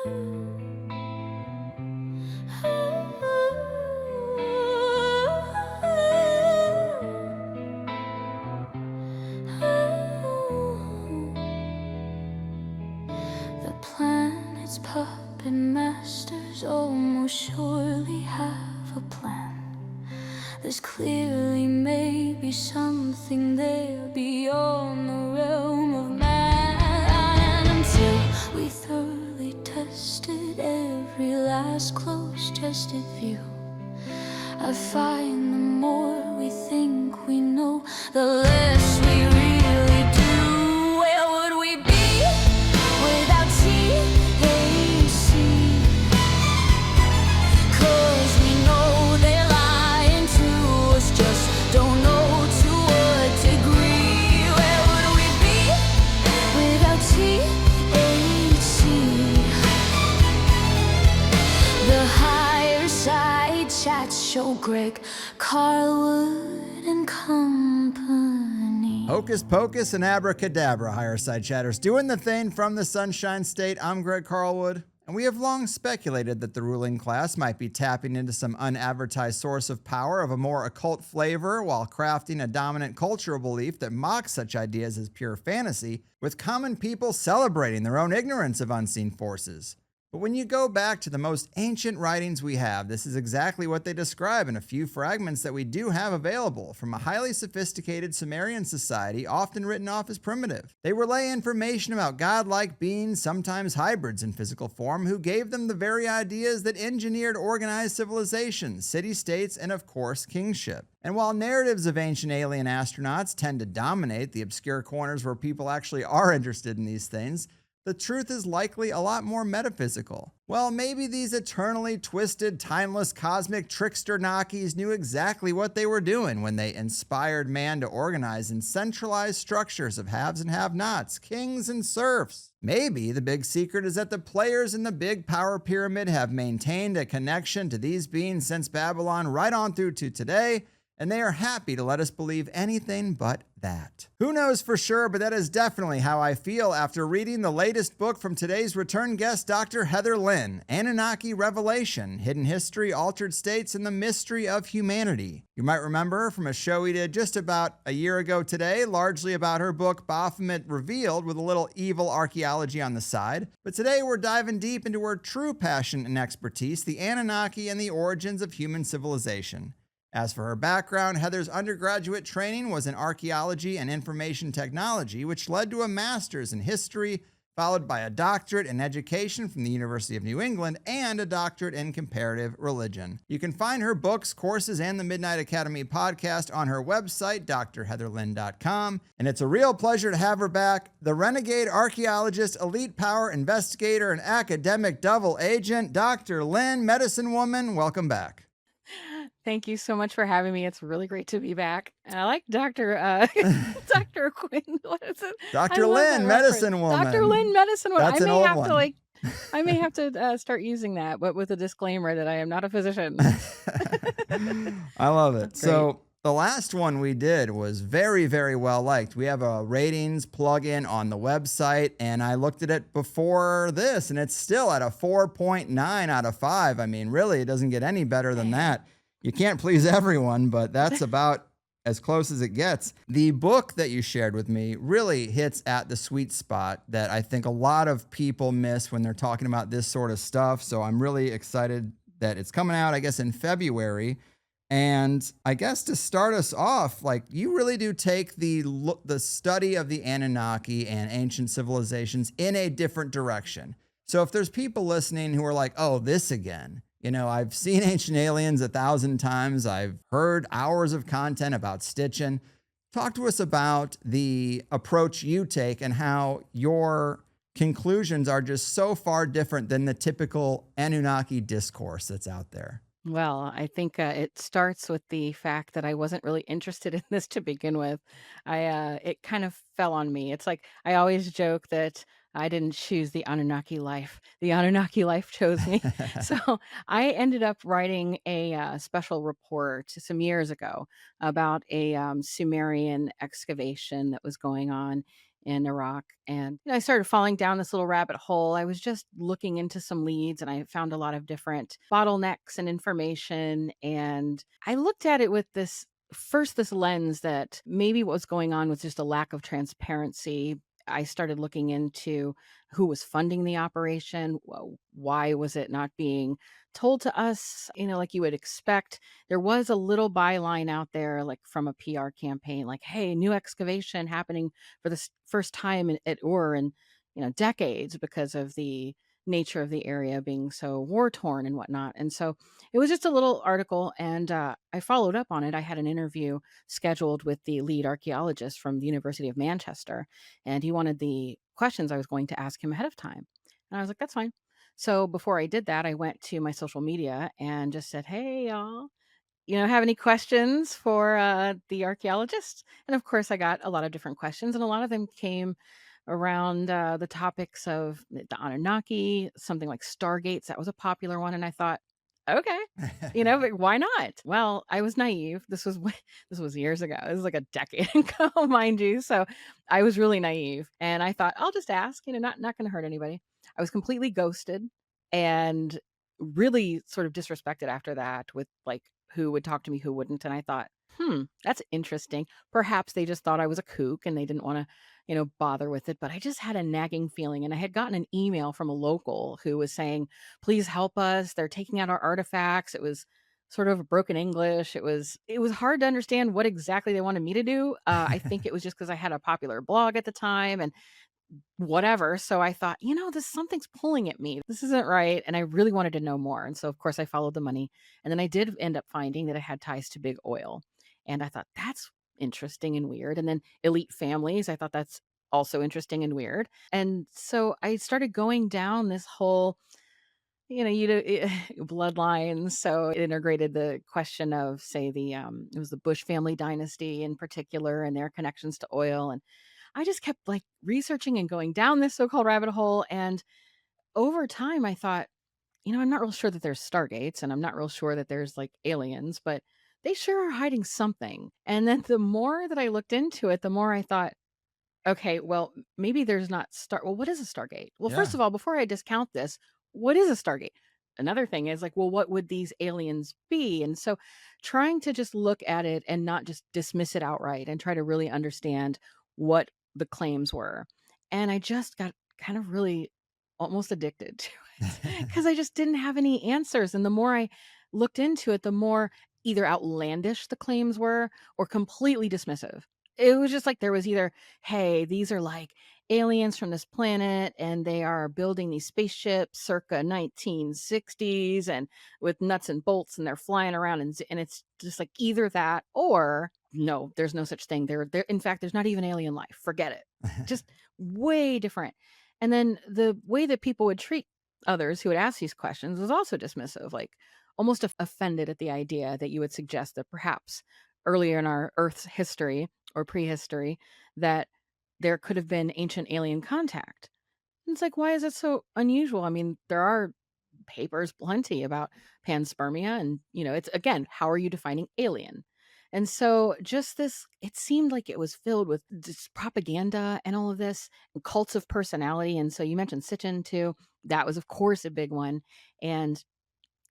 The planet's puppet masters almost surely have a plan. There's clearly maybe something there beyond the realm of man. Until we thoroughly tested every last close-chested view, I find the more we think we know, the less we really do. Where would we be without THC? 'Cause we know they're lying to us, just don't know to what degree. Where would we be without THC? The higher side chats show Greg, Carlwood and company. Hocus pocus and abracadabra, higher side chatters. Doing the thing from the Sunshine State. I'm Greg Carlwood, and we have long speculated that the ruling class might be tapping into some unadvertised source of power of a more occult flavor while crafting a dominant cultural belief that mocks such ideas as pure fantasy, with common people celebrating their own ignorance of unseen forces. But when you go back to the most ancient writings we have, this is exactly what they describe in a few fragments that we do have available from a highly sophisticated Sumerian society, often written off as primitive. They relay information about godlike beings, sometimes hybrids in physical form, who gave them the very ideas that engineered organized civilizations, city-states, and of course, kingship. And while narratives of ancient alien astronauts tend to dominate the obscure corners where people actually are interested in these things, the truth is likely a lot more metaphysical. Well, maybe these eternally twisted, timeless, cosmic trickster Nakis knew exactly what they were doing when they inspired man to organize in centralized structures of haves and have-nots, kings and serfs. Maybe the big secret is that the players in the big power pyramid have maintained a connection to these beings since Babylon right on through to today, and they are happy to let us believe anything but that. Who knows for sure, but that is definitely how I feel after reading the latest book from today's return guest, Dr. Heather Lynn, Anunnaki Revelation, Hidden History, Altered States, and the Mystery of Humanity. You might remember her from a show we did just about a year ago today, largely about her book Baphomet Revealed, with a little evil archaeology on the side. But today we're diving deep into her true passion and expertise, the Anunnaki and the origins of human civilization. As for her background, Heather's undergraduate training was in archaeology and information technology, which led to a master's in history, followed by a doctorate in education from the University of New England and a doctorate in comparative religion. You can find her books, courses, and the Midnight Academy podcast on her website, drheatherlynn.com. And it's a real pleasure to have her back, the renegade archaeologist, elite power investigator, and academic double agent, Dr. Lynn, medicine woman. Welcome back. Thank you so much for having me. It's really great to be back. And I like Dr. Dr. Quinn. What is it? Dr. Lynn, medicine woman. Dr. Lynn, medicine woman. That's an old one. I may have to start using that, but with a disclaimer that I am not a physician. I love it. So the last one we did was very, very well liked. We have a ratings plugin on the website, and I looked at it before this, and it's still at a 4.9 out of 5. I mean, really, it doesn't get any better than that. You can't please everyone, but that's about as close as it gets. The book that you shared with me really hits at the sweet spot that I think a lot of people miss when they're talking about this sort of stuff. So I'm really excited that it's coming out, I guess, in February. And I guess to start us off, like, you really do take the study of the Anunnaki and ancient civilizations in a different direction. So if there's people listening who are like, oh, this again, you know, I've seen Ancient Aliens 1,000 times. I've heard hours of content about Stitchin'. Talk to us about the approach you take and how your conclusions are just so far different than the typical Anunnaki discourse that's out there. Well, I think it starts with the fact that I wasn't really interested in this to begin with. It kind of fell on me. It's like I always joke that I didn't choose the Anunnaki life. The Anunnaki life chose me. So I ended up writing a special report some years ago about a Sumerian excavation that was going on in Iraq. And I started falling down this little rabbit hole. I was just looking into some leads and I found a lot of different bottlenecks and information. And I looked at it with this lens that maybe what was going on was just a lack of transparency. I started looking into who was funding the operation. Why was it not being told to us, like you would expect? There was a little byline out there, like from a PR campaign, like, hey, new excavation happening for the first time at Ur in, decades because of the nature of the area being so war torn and whatnot. And so it was just a little article, and I followed up on it. I had an interview scheduled with the lead archaeologist from the University of Manchester, and he wanted the questions I was going to ask him ahead of time. And I was like, that's fine. So before I did that, I went to my social media and just said, hey, y'all, have any questions for the archaeologist? And of course, I got a lot of different questions, and a lot of them came around the topics of the Anunnaki, something like stargates. That was a popular one. And I thought, okay, but why not? Well, I was naive. This was years ago. This was like a decade ago, mind you. So I was really naive, and I thought I'll just ask. Not going to hurt anybody. I was completely ghosted and really sort of disrespected after that with like who would talk to me, who wouldn't. And I thought, that's interesting. Perhaps they just thought I was a kook and they didn't want to, bother with it. But I just had a nagging feeling. And I had gotten an email from a local who was saying, please help us. They're taking out our artifacts. It was sort of broken English. It was hard to understand what exactly they wanted me to do. I think it was just because I had a popular blog at the time and whatever. So I thought, this something's pulling at me. This isn't right. And I really wanted to know more. And so, of course, I followed the money. And then I did end up finding that it had ties to big oil. And I thought, that's interesting and weird. And then elite families, I thought that's also interesting and weird. And so I started going down this whole, bloodlines. So it integrated the question of, say, it was the Bush family dynasty in particular and their connections to oil. And I just kept like researching and going down this so-called rabbit hole. And over time, I thought, I'm not real sure that there's stargates and I'm not real sure that there's like aliens, but they sure are hiding something. And then the more that I looked into it, the more I thought, okay, well, maybe there's not well, what is a stargate? Well, first Yeah. of all, before I discount this, what is a stargate? Another thing is like, well, what would these aliens be? And so trying to just look at it and not just dismiss it outright and try to really understand what the claims were. And I just got kind of really almost addicted to it because I just didn't have any answers. And the more I looked into it, the more either outlandish the claims were or completely dismissive. It was just like there was either, hey, these are like aliens from this planet and they are building these spaceships circa 1960s and with nuts and bolts and they're flying around and it's just like either that or no, there's no such thing. There in fact there's not even alien life. Forget it. Just way different. And then the way that people would treat others who would ask these questions was also dismissive, like almost offended at the idea that you would suggest that perhaps earlier in our Earth's history or prehistory that there could have been ancient alien contact. And it's like, why is it so unusual? I mean, there are papers plenty about panspermia, and, it's again, how are you defining alien? And so just this, it seemed like it was filled with this propaganda and all of this and cults of personality. And so you mentioned Sitchin too. That was, of course, a big one. And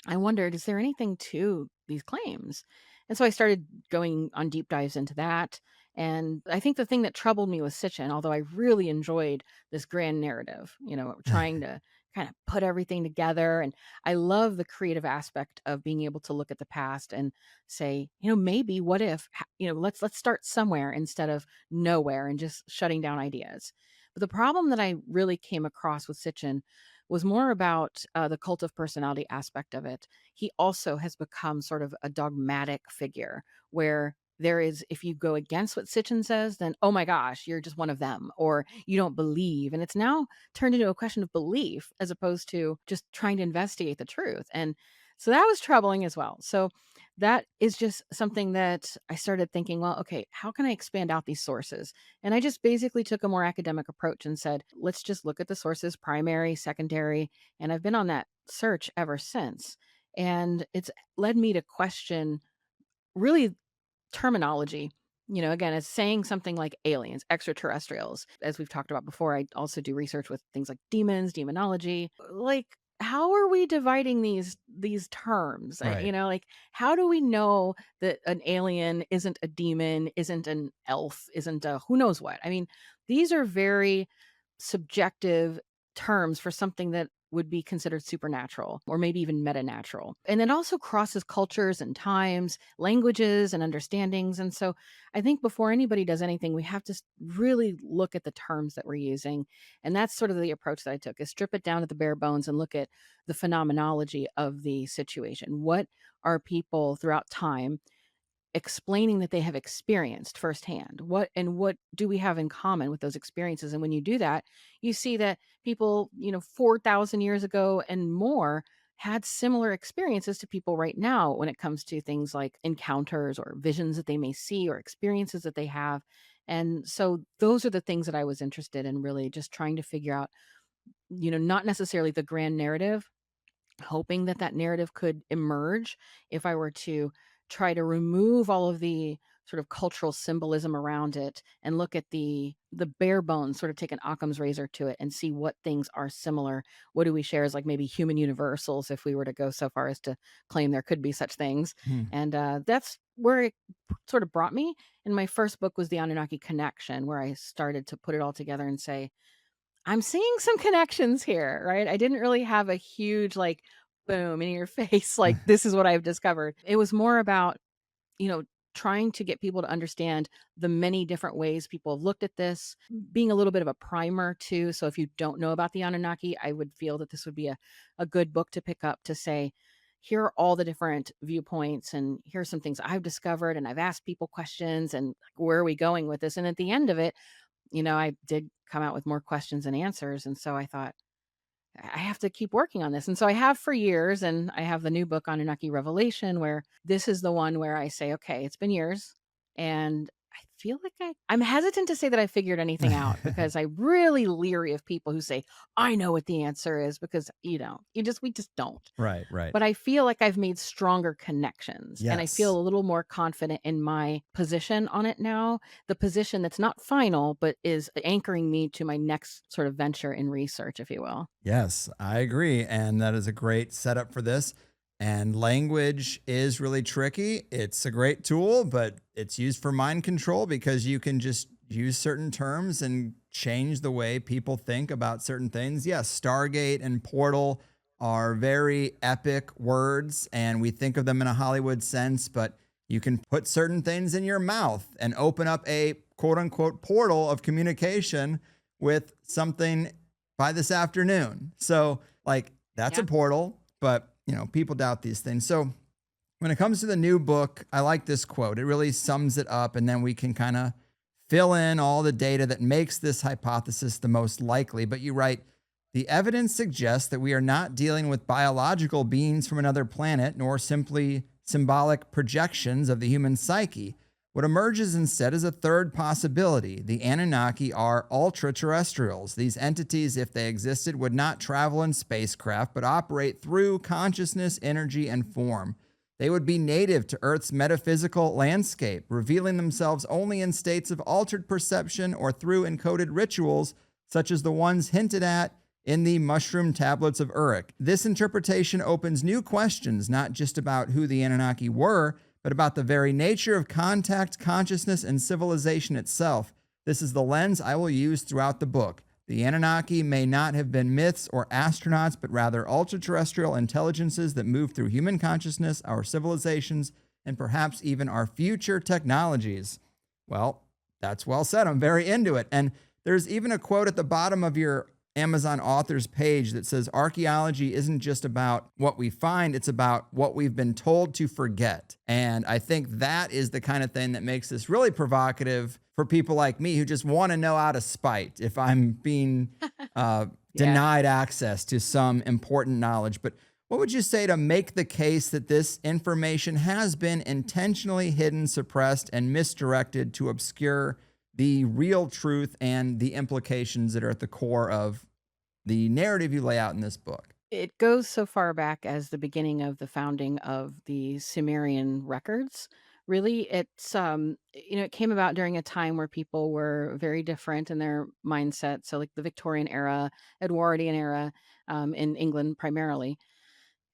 I wondered, is there anything to these claims? And so I started going on deep dives into that. And I think the thing that troubled me was Sitchin, although I really enjoyed this grand narrative, trying to kind of put everything together. And I love the creative aspect of being able to look at the past and say, maybe what if, let's start somewhere instead of nowhere and just shutting down ideas. But the problem that I really came across with Sitchin was more about the cult of personality aspect of it. He also has become sort of a dogmatic figure where there is, if you go against what Sitchin says, then, oh my gosh, you're just one of them, or you don't believe. And it's now turned into a question of belief as opposed to just trying to investigate the truth. And so that was troubling as well. So that is just something that I started thinking, well, okay, how can I expand out these sources? And I just basically took a more academic approach and said, let's just look at the sources, primary, secondary. And I've been on that search ever since. And it's led me to question really terminology. Again, it's saying something like aliens, extraterrestrials. As we've talked about before, I also do research with things like demons, demonology. Like, how are we dividing these terms? Right. Like, how do we know that an alien isn't a demon, isn't an elf, isn't a who knows what? I mean, these are very subjective terms for something that would be considered supernatural or maybe even metanatural. And it also crosses cultures and times, languages and understandings. And so I think before anybody does anything, we have to really look at the terms that we're using. And that's sort of the approach that I took, is strip it down to the bare bones and look at the phenomenology of the situation. What are people throughout time explaining that they have experienced firsthand? What do we have in common with those experiences? And when you do that, you see that people, 4,000 years ago and more had similar experiences to people right now when it comes to things like encounters or visions that they may see or experiences that they have. And so those are the things that I was interested in, really just trying to figure out, not necessarily the grand narrative, hoping that that narrative could emerge if I were to try to remove all of the sort of cultural symbolism around it and look at the bare bones, sort of take an Occam's razor to it and see what things are similar. What do we share as like maybe human universals, if we were to go so far as to claim there could be such things? Hmm. And that's where it sort of brought me. And my first book was The Anunnaki Connection, where I started to put it all together and say, I'm seeing some connections here, right? I didn't really have a huge, like, boom in your face, like, this is what I've discovered. It was more about, you know, trying to get people to understand the many different ways people have looked at this, being a little bit of a primer too. So if you don't know about the Anunnaki, I would feel that this would be a good book to pick up, to say, here are all the different viewpoints, and here's some things I've discovered, and I've asked people questions, and where are we going with this? And at the end of it, I did come out with more questions and answers. And so I thought, I have to keep working on this. And so I have for years, and I have the new book, Anunnaki Revelation, where this is the one where I say, okay, it's been years. And I feel like I'm hesitant to say that I figured anything out, because I'm really leery of people who say, I know what the answer is, because, we just don't. Right, right. But I feel like I've made stronger connections, and I feel Yes. a little more confident in my position on it now, the position that's not final, but is anchoring me to my next sort of venture in research, if you will. Yes, I agree. And that is a great setup for this. And language is really tricky. It's a great tool, but it's used for mind control, because you can just use certain terms and change the way people think about certain things. Yes, Stargate and Portal are very epic words, and we think of them in a Hollywood sense, but you can put certain things in your mouth and open up a quote unquote portal of communication with something by this afternoon. So, like, that's a Yeah. portal, but, people doubt these things. So, when it comes to the new book, I like this quote. It really sums it up, and then we can kind of fill in all the data that makes this hypothesis the most likely. But you write, the evidence suggests that we are not dealing with biological beings from another planet, nor simply symbolic projections of the human psyche. What emerges instead is a third possibility. The Anunnaki are ultra-terrestrials. These entities, if they existed, would not travel in spacecraft, but operate through consciousness, energy, and form. They would be native to Earth's metaphysical landscape, revealing themselves only in states of altered perception or through encoded rituals, such as the ones hinted at in the mushroom tablets of Uruk. This interpretation opens new questions, not just about who the Anunnaki were, but about the very nature of contact, consciousness, and civilization itself. This is the lens I will use throughout the book. The Anunnaki may not have been myths or astronauts, but rather ultra-terrestrial intelligences that move through human consciousness, our civilizations, and perhaps even our future technologies. Well, that's well said. I'm very into it. And there's even a quote at the bottom of your Amazon authors page that says, archaeology isn't just about what we find, it's about what we've been told to forget. And I think that is the kind of thing that makes this really provocative for people like me who just want to know out of spite if I'm being Yeah. denied access to some important knowledge. But what would you say to make the case that this information has been intentionally hidden, suppressed, and misdirected to obscure the real truth and the implications that are at the core of the narrative you lay out in this book? It goes so far back as the beginning of the founding of the Sumerian records, Really, it came about during a time where people were very different in their mindset. So, like the Victorian era, Edwardian era, in England primarily,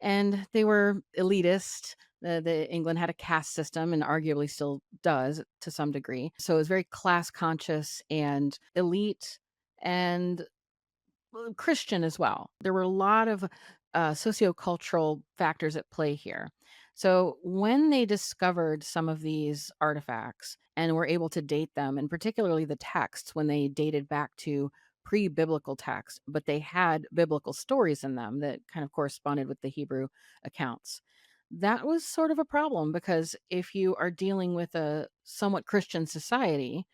and they were elitist. The England had a caste system, and arguably still does to some degree. So it was very class conscious and elite, and Christian as well. There were a lot of sociocultural factors at play here. So when they discovered some of these artifacts and were able to date them, and particularly the texts, when they dated back to pre-biblical texts, but they had biblical stories in them that kind of corresponded with the Hebrew accounts. That was sort of a problem because if you are dealing with a somewhat Christian society,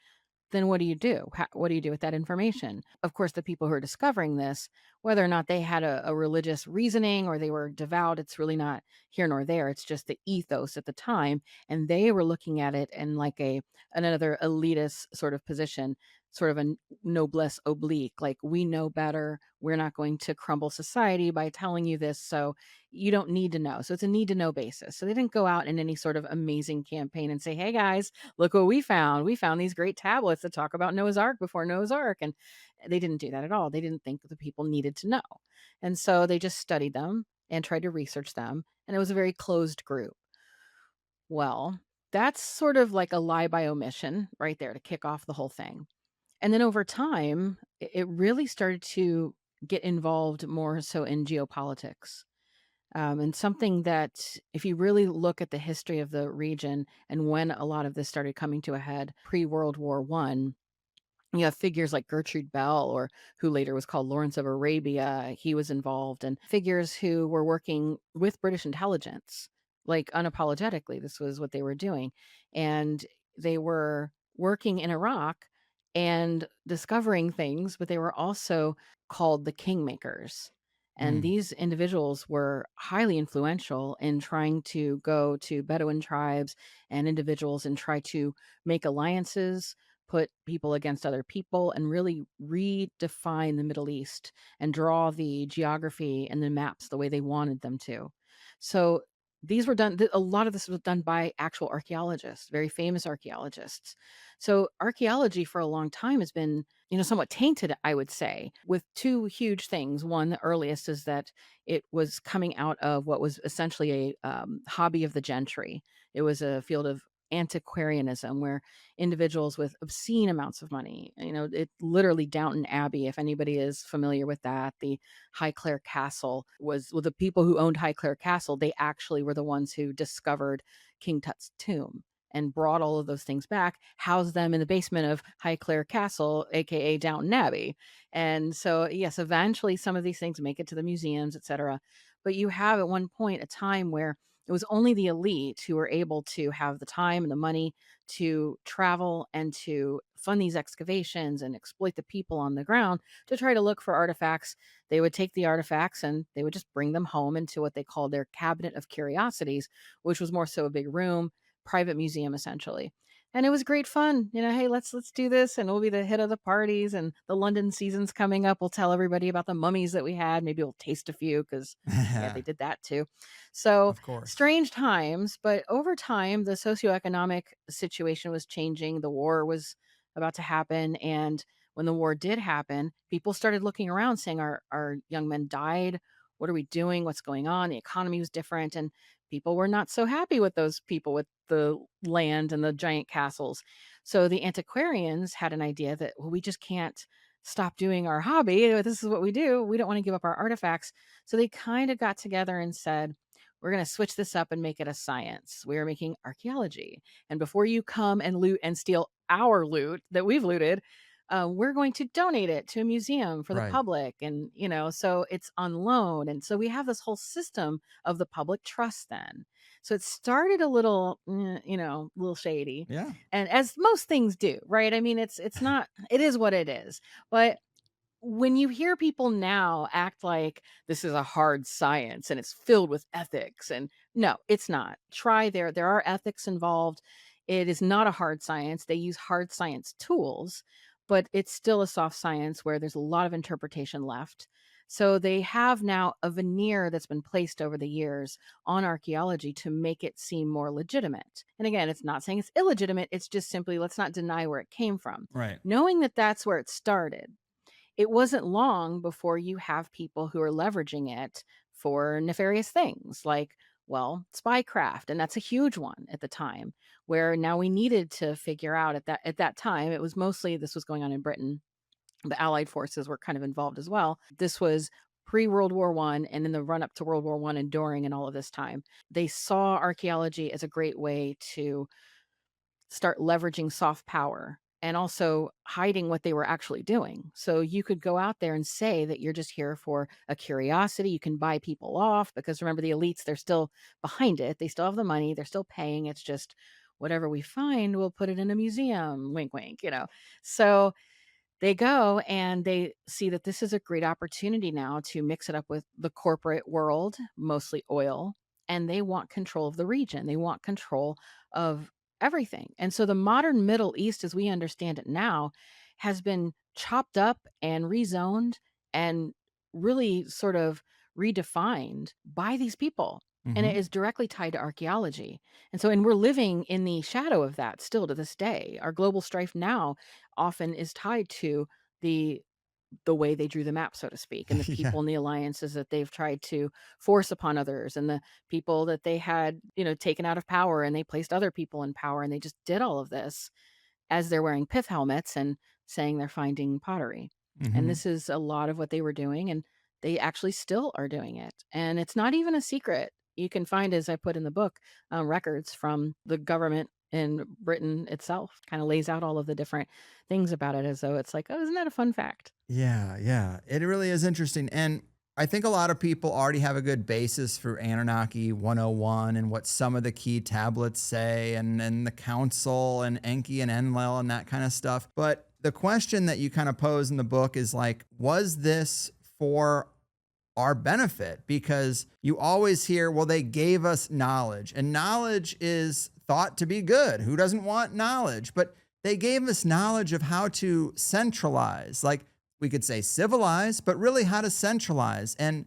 then what do you do? What do you do with that information? Of course, the people who are discovering this, whether or not they had a religious reasoning or they were devout, it's really not here nor there. It's just the ethos at the time, and they were looking at it in like a another elitist sort of position, sort of a noblesse oblique. Like we know better. We're not going to crumble society by telling you this, so you don't need to know. So it's a need to know basis. So they didn't go out in any sort of amazing campaign and say, "Hey guys, look what we found. We found these great tablets that talk about Noah's Ark before Noah's Ark." And they didn't do that at all. They didn't think that the people needed to know. And so they just studied them and tried to research them. And it was a very closed group. Well, that's sort of like a lie by omission right there to kick off the whole thing. And then over time, it really started to get involved more so in geopolitics. And something that, if you really look at the history of the region and when a lot of this started coming to a head pre World War One, you have figures like Gertrude Bell, or who later was called Lawrence of Arabia. He was involved, and figures who were working with British intelligence, like unapologetically. This was what they were doing. And they were working in Iraq and discovering things, but they were also called the kingmakers. And Mm, these individuals were highly influential in trying to go to Bedouin tribes and individuals and try to make alliances, put people against other people, and really redefine the Middle East and draw the geography and the maps the way they wanted them to. So these were done, a lot of this was done by actual archaeologists, very famous archaeologists. So archaeology for a long time has been, somewhat tainted, I would say, with two huge things. One, the earliest, is that it was coming out of what was essentially a hobby of the gentry. It was a field of antiquarianism where individuals with obscene amounts of money, it literally Downton Abbey, if anybody is familiar with that, the Highclere Castle was, well, the people who owned Highclere Castle, they actually were the ones who discovered King Tut's tomb and brought all of those things back, housed them in the basement of Highclere Castle, aka Downton Abbey. And so, yes, eventually some of these things make it to the museums, etc. But you have at one point a time where it was only the elite who were able to have the time and the money to travel and to fund these excavations and exploit the people on the ground to try to look for artifacts. They would take the artifacts and they would just bring them home into what they called their cabinet of curiosities, which was more so a big room, private museum essentially. And it was great fun. Hey, let's do this, and we'll be the hit of the parties, and the London season's coming up. We'll tell everybody about the mummies that we had. Maybe we'll taste a few because yeah, they did that too. So of course. strange times, but over time the socioeconomic situation was changing. The war was about to happen, and when the war did happen, people started looking around saying, our young men died. What are we doing? What's going on? The economy was different, and people were not so happy with those people with the land and the giant castles. So the antiquarians had an idea that, well, we just can't stop doing our hobby. This is what we do. We don't want to give up our artifacts. So they kind of got together and said, we're going to switch this up and make it a science. We are making archaeology. And before you come and loot and steal our loot that we've looted, we're going to donate it to a museum for the Right. public. And, so it's on loan. And so we have this whole system of the public trust then. So it started a little, a little shady. Yeah. And as most things do, right? I mean, it's not, it is what it is. But when you hear people now act like this is a hard science and it's filled with ethics, and no, it's not. Try there are ethics involved. It is not a hard science. They use hard science tools, but it's still a soft science where there's a lot of interpretation left. So they have now a veneer that's been placed over the years on archaeology to make it seem more legitimate. And again, it's not saying it's illegitimate, it's just simply let's not deny where it came from. Right. Knowing that that's where it started, it wasn't long before you have people who are leveraging it for nefarious things like, well, spycraft, and that's a huge one at the time, where now we needed to figure out at that time, it was mostly this was going on in Britain. The Allied forces were kind of involved as well. This was pre-World War One and in the run up to World War One and during and all of this time. They saw archaeology as a great way to start leveraging soft power and also hiding what they were actually doing. So you could go out there and say that you're just here for a curiosity. You can buy people off because remember, the elites, they're still behind it. They still have the money, they're still paying. It's just whatever we find, we'll put it in a museum. Wink, wink. So they go and they see that this is a great opportunity now to mix it up with the corporate world, mostly oil, and they want control of the region. They want control of everything. And so the modern Middle East, as we understand it now, has been chopped up and rezoned and really sort of redefined by these people. And Hmm. it is directly tied to archaeology. And we're living in the shadow of that still to this day. Our global strife now often is tied to the the way they drew the map, so to speak, and the Yeah. people and the alliances that they've tried to force upon others, and the people that they had, taken out of power, and they placed other people in power, and they just did all of this as they're wearing pith helmets and saying they're finding pottery. And Hmm. this is a lot of what they were doing, and they actually still are doing it. And it's not even a secret. You can find, as I put in the book, records from the government in Britain itself, kind of lays out all of the different things about it as though it's like, oh, isn't that a fun fact? Yeah, yeah. It really is interesting. And I think a lot of people already have a good basis for Anunnaki 101 and what some of the key tablets say and the council and Enki and Enlil and that kind of stuff. But the question that you kind of pose in the book is like, was this for our benefit? Because you always hear, well, they gave us knowledge, and knowledge is thought to be good. Who doesn't want knowledge? But they gave us knowledge of how to centralize, like we could say civilize, but really how to centralize. And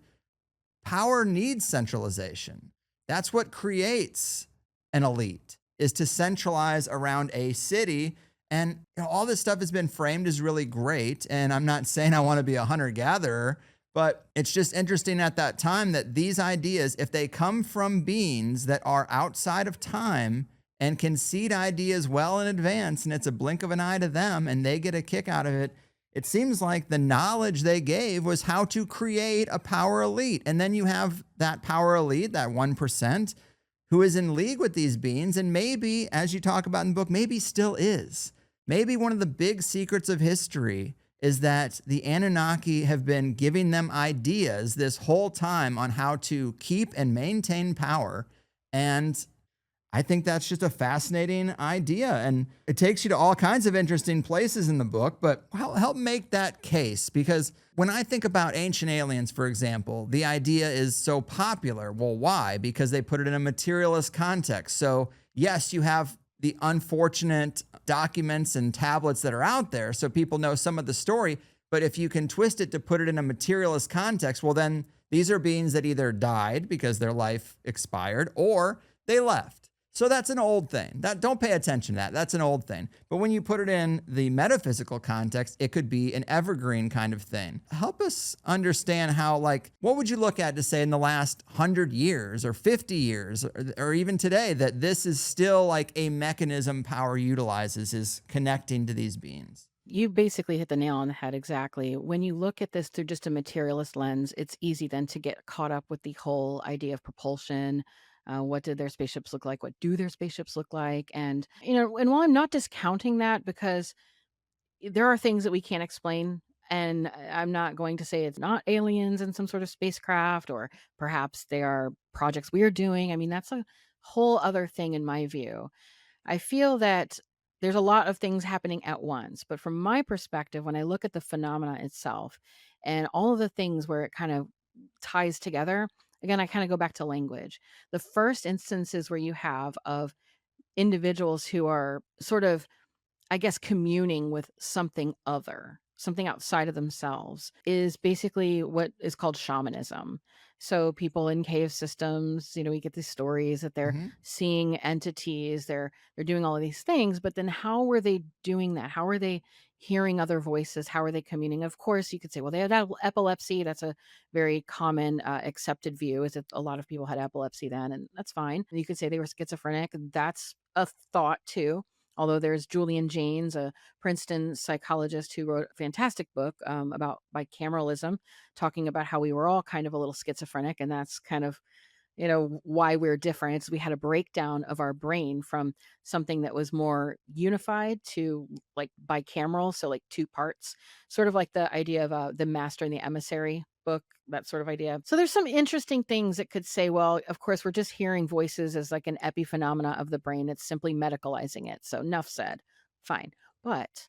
power needs centralization. That's what creates an elite, is to centralize around a city. And all this stuff has been framed as really great. And I'm not saying I want to be a hunter gatherer, but it's just interesting at that time that these ideas, if they come from beings that are outside of time and can seed ideas well in advance, and it's a blink of an eye to them and they get a kick out of it, it seems like the knowledge they gave was how to create a power elite. And then you have that power elite, that 1%, who is in league with these beings. And maybe, as you talk about in the book, maybe still is. Maybe one of the big secrets of history is that the Anunnaki have been giving them ideas this whole time on how to keep and maintain power. And I think that's just a fascinating idea. And it takes you to all kinds of interesting places in the book, but help make that case. Because when I think about ancient aliens, for example, the idea is so popular. Well, why? Because they put it in a materialist context. So, yes, you have the unfortunate documents and tablets that are out there, so people know some of the story. But if you can twist it to put it in a materialist context, well, then these are beings that either died because their life expired or they left. So that's an old thing. That, don't pay attention to that. That's an old thing. But when you put it in the metaphysical context, it could be an evergreen kind of thing. Help us understand how, like, what would you look at to say in the last 100 years or 50 years or even today that this is still like a mechanism power utilizes, is connecting to these beings? You basically hit the nail on the head exactly. When you look at this through just a materialist lens, it's easy then to get caught up with the whole idea of propulsion. What did their spaceships look like? What do their spaceships look like? And while I'm not discounting that because there are things that we can't explain, and I'm not going to say it's not aliens in some sort of spacecraft, or perhaps they are projects we are doing. I mean, that's a whole other thing in my view. I feel that there's a lot of things happening at once, but from my perspective, when I look at the phenomena itself and all of the things where it kind of ties together, again, I kind of go back to language. The first instances where you have of individuals who are sort of, I guess, communing with something other. something outside of themselves, is basically what is called shamanism. So people in cave systems, we get these stories that they're Hmm. seeing entities, they're doing all of these things, but then how were they doing that? How are they hearing other voices? How are they communing? Of course, you could say, well, they had epilepsy. That's a very common accepted view, is that a lot of people had epilepsy then, and that's fine. And you could say they were schizophrenic. That's a thought too. Although there's Julian Jaynes, a Princeton psychologist who wrote a fantastic book about bicameralism, talking about how we were all kind of a little schizophrenic, and that's kind of why we're different. It's we had a breakdown of our brain from something that was more unified to like bicameral, so like two parts, sort of like the idea of the master and the emissary book, that sort of idea. So there's some interesting things that could say, well, of course, we're just hearing voices as like an epiphenomena of the brain. It's simply medicalizing it. So enough said. Fine. But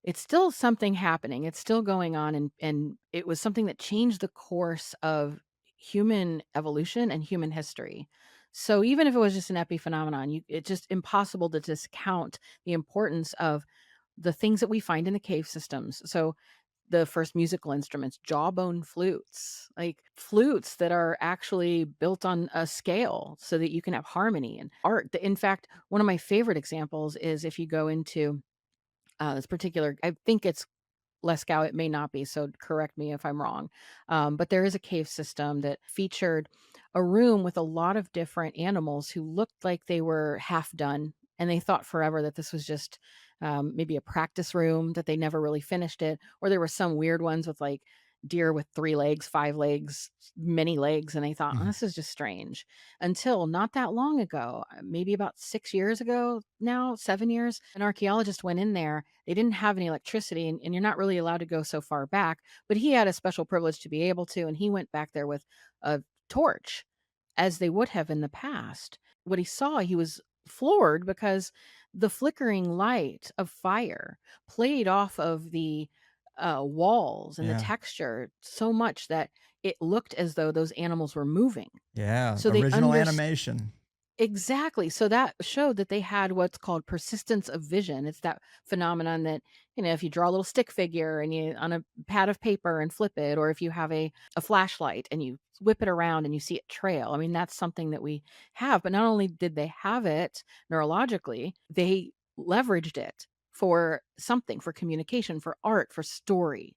it's still something happening. It's still going on, and it was something that changed the course of human evolution and human history. So even if it was just an epiphenomenon, it's just impossible to discount the importance of the things that we find in the cave systems. So the first musical instruments, jawbone flutes, like flutes that are actually built on a scale so that you can have harmony and art. In fact, one of my favorite examples is if you go into this particular, I think it's Leskow, it may not be, so correct me if I'm wrong. But there is a cave system that featured a room with a lot of different animals who looked like they were half done. And they thought forever that this was just maybe a practice room, that they never really finished it. Or there were some weird ones with like deer with 3 legs, 5 legs, many legs. And they thought, oh, Hmm. this is just strange. Until not that long ago, maybe about 6 years ago now, 7 years, an archaeologist went in there. They didn't have any electricity, and you're not really allowed to go so far back, but he had a special privilege to be able to, and he went back there with a torch, as they would have in the past. What he saw, he was floored because the flickering light of fire played off of the walls and the Yeah. texture so much that it looked as though those animals were moving. Yeah. So they Original understood. animation. Exactly. So that showed that they had what's called persistence of vision. It's that phenomenon that, if you draw a little stick figure and you on a pad of paper and flip it, or if you have a flashlight and you whip it around and you see it trail. I mean, that's something that we have. But not only did they have it neurologically, they leveraged it for something, for communication, for art, for story.